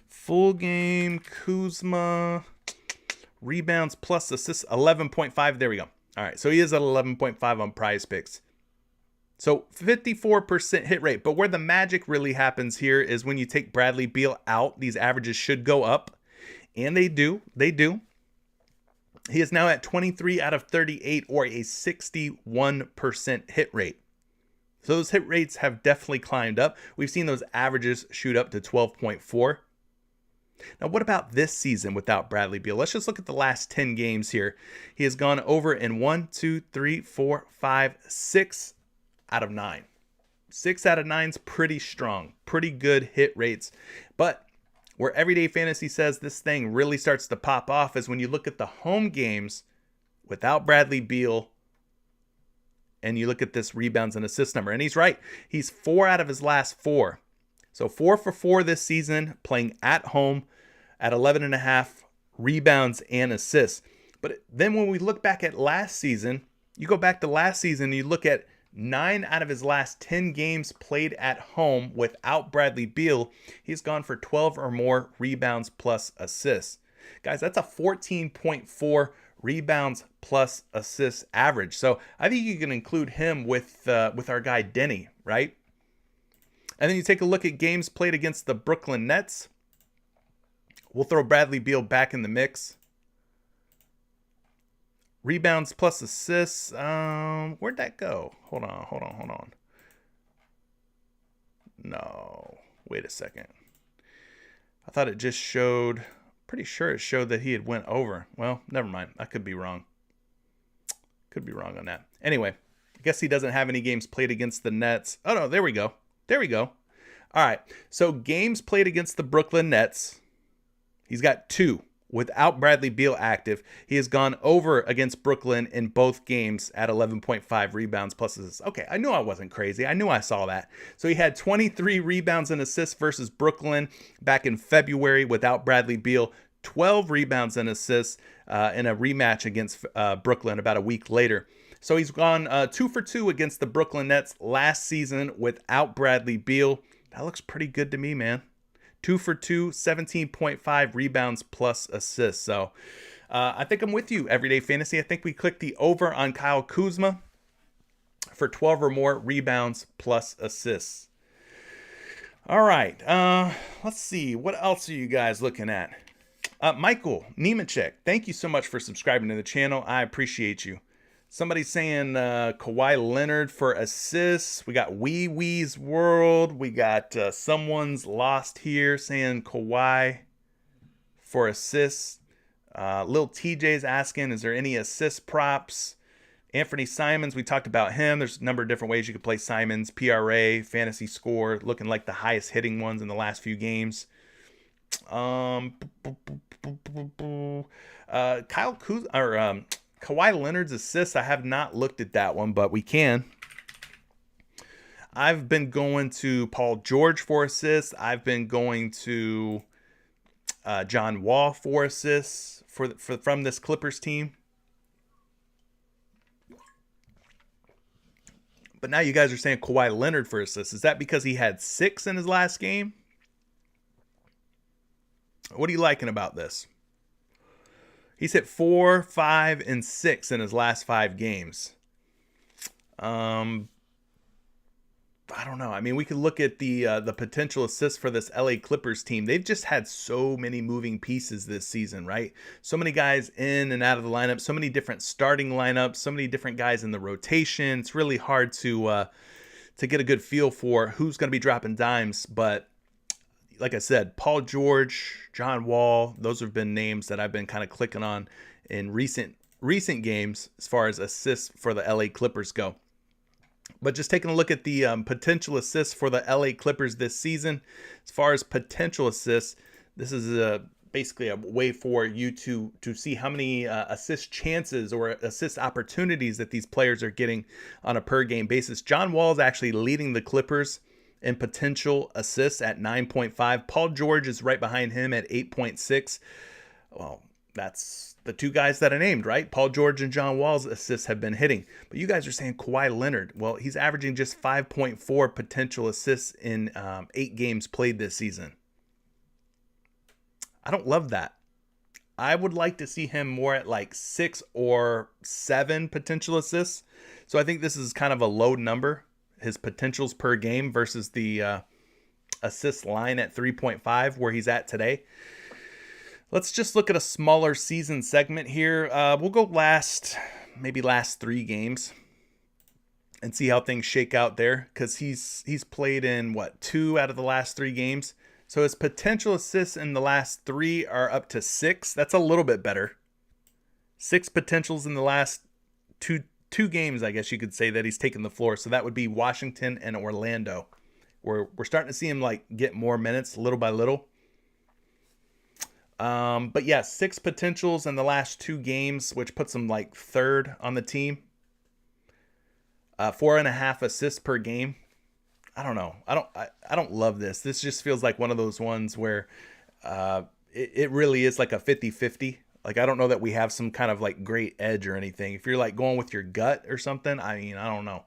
Full game, Kuzma. Rebounds plus assists, 11.5. There we go. All right, so he is at 11.5 on PrizePicks. So 54% hit rate. But where the magic really happens here is when you take Bradley Beal out, these averages should go up. And they do. He is now at 23 out of 38 or a 61% hit rate. So those hit rates have definitely climbed up. We've seen those averages shoot up to 12.4. Now, what about this season without Bradley Beal? Let's just look at the last 10 games here. He has gone over in 6 out of 9. 6 out of 9 is pretty strong, pretty good hit rates. But where Everyday Fantasy says this thing really starts to pop off is when you look at the home games without Bradley Beal and you look at this rebounds and assist number. And he's right. He's 4 out of his last 4. So 4 for 4 this season, playing at home at 11.5 rebounds and assists. But then when we look back at last season, you go back to last season and you look at 9 out of his last 10 games played at home without Bradley Beal, he's gone for 12 or more rebounds plus assists. Guys, that's a 14.4 rebounds plus assists average. So I think you can include him with our guy Denny, right? And then you take a look at games played against the Brooklyn Nets. We'll throw Bradley Beal back in the mix. Rebounds plus assists. Where'd that go? Hold on. No, wait a second. I thought it just showed, pretty sure it showed that he had went over. Well, never mind. I could be wrong. Could be wrong on that. Anyway, I guess he doesn't have any games played against the Nets. Oh, no, there we go. All right, so games played against the Brooklyn Nets. He's got 2 without Bradley Beal active. He has gone over against Brooklyn in both games at 11.5 rebounds plus assists. Okay, I knew I wasn't crazy. I knew I saw that. So he had 23 rebounds and assists versus Brooklyn back in February without Bradley Beal. 12 rebounds and assists in a rematch against Brooklyn about a week later. So he's gone 2 for 2 against the Brooklyn Nets last season without Bradley Beal. That looks pretty good to me, man. 2 for 2, 17.5 rebounds plus assists. So I think I'm with you, Everyday Fantasy. I think we clicked the over on Kyle Kuzma for 12 or more rebounds plus assists. All right. Let's see. What else are you guys looking at? Michael Nemechek, thank you so much for subscribing to the channel. I appreciate you. Somebody's saying Kawhi Leonard for assists. We got Wee Wee's World. We got Someone's Lost here saying Kawhi for assists. Lil TJ's asking, is there any assist props? Anthony Simons, we talked about him. There's a number of different ways you could play Simons. PRA, fantasy score, looking like the highest hitting ones in the last few games. Kyle Kuz or Kawhi Leonard's assists, I have not looked at that one, but we can. I've been going to Paul George for assists. I've been going to John Wall for assists from this Clippers team. But now you guys are saying Kawhi Leonard for assists. Is that because he had 6 in his last game? What are you liking about this? He's hit 4, 5, and 6 in his last 5 games. I don't know. I mean, we could look at the potential assists for this LA Clippers team. They've just had so many moving pieces this season, right? So many guys in and out of the lineup, so many different starting lineups, so many different guys in the rotation. It's really hard to get a good feel for who's going to be dropping dimes, but like I said, Paul George, John Wall, those have been names that I've been kind of clicking on in recent games as far as assists for the LA Clippers go. But just taking a look at the potential assists for the LA Clippers this season, as far as potential assists, this is basically a way for you to see how many assist chances or assist opportunities that these players are getting on a per game basis. John Wall is actually leading the Clippers in potential assists at 9.5. Paul George is right behind him at 8.6. Well, that's the two guys that I named, right? Paul George and John Wall's assists have been hitting. But you guys are saying Kawhi Leonard. Well, he's averaging just 5.4 potential assists in 8 games played this season. I don't love that. I would like to see him more at like 6 or 7 potential assists. So I think this is kind of a low number, his potentials per game versus the assist line at 3.5 where he's at today. Let's just look at a smaller season segment here. We'll go last 3 games and see how things shake out there, because he's played in 2 out of the last 3 games. So his potential assists in the last 3 are up to 6. That's a little bit better. 6 potentials in the last two games, I guess you could say, that he's taken the floor. So that would be Washington and Orlando. We're starting to see him get more minutes little by little. But yeah, 6 potentials in the last 2 games, which puts him 3rd on the team. 4.5 assists per game. I don't know. I don't love this. This just feels like one of those ones where it really is like a 50-50. I don't know that we have some kind of great edge or anything. If you're going with your gut or something, I mean, I don't know.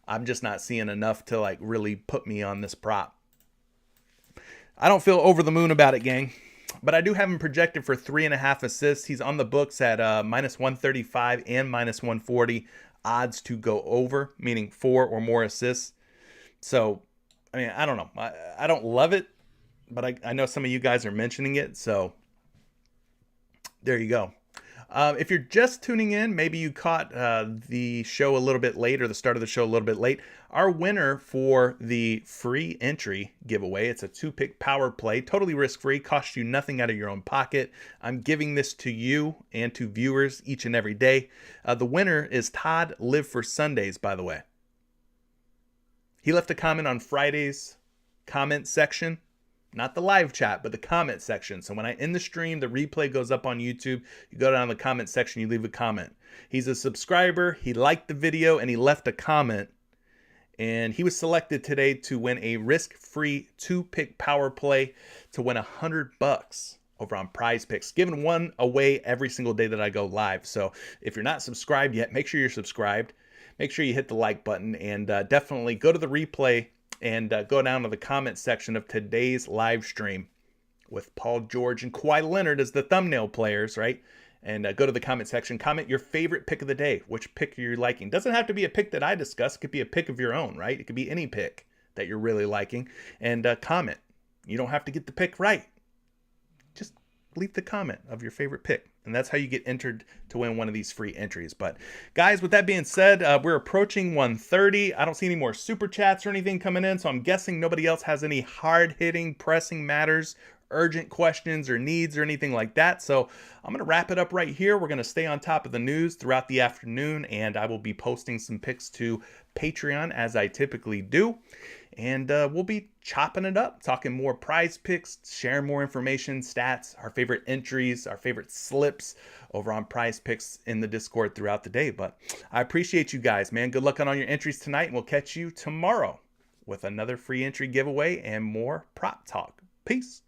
I'm just not seeing enough to really put me on this prop. I don't feel over the moon about it, gang. But I do have him projected for 3.5 assists. He's on the books at -135 and -140 odds to go over, meaning 4 or more assists. So, I mean, I don't know. I don't love it, but I know some of you guys are mentioning it. So, there you go. If you're just tuning in, maybe you caught the show a little bit late, or the start of the show a little bit late. Our winner for the free entry giveaway, it's a 2-pick power play, totally risk-free, costs you nothing out of your own pocket. I'm giving this to you and to viewers each and every day. The winner is Todd Live for Sundays, by the way. He left a comment on Friday's comment section. Not the live chat, but the comment section. So when I end the stream, the replay goes up on YouTube. You go down to the comment section, you leave a comment. He's a subscriber. He liked the video and he left a comment. And he was selected today to win a risk-free 2-pick power play to win $100 over on PrizePicks, giving one away every single day that I go live. So if you're not subscribed yet, make sure you're subscribed. Make sure you hit the like button, and definitely go to the replay and go down to the comment section of today's live stream with Paul George and Kawhi Leonard as the thumbnail players, right? And go to the comment section, comment your favorite pick of the day, which pick you're liking. Doesn't have to be a pick that I discuss. It could be a pick of your own, right? It could be any pick that you're really liking, and comment. You don't have to get the pick right. Just leave the comment of your favorite pick, and that's how you get entered to win one of these free entries. But guys, with that being said, we're approaching 1:30. I don't see any more super chats or anything coming in, so I'm guessing nobody else has any hard-hitting, pressing matters, urgent questions or needs or anything like that. So I'm going to wrap it up right here. We're going to stay on top of the news throughout the afternoon, and I will be posting some picks to Patreon as I typically do. And we'll be chopping it up, talking more prize picks, sharing more information, stats, our favorite entries, our favorite slips over on prize picks in the Discord throughout the day. But I appreciate you guys, man. Good luck on all your entries tonight, and we'll catch you tomorrow with another free entry giveaway and more prop talk. Peace.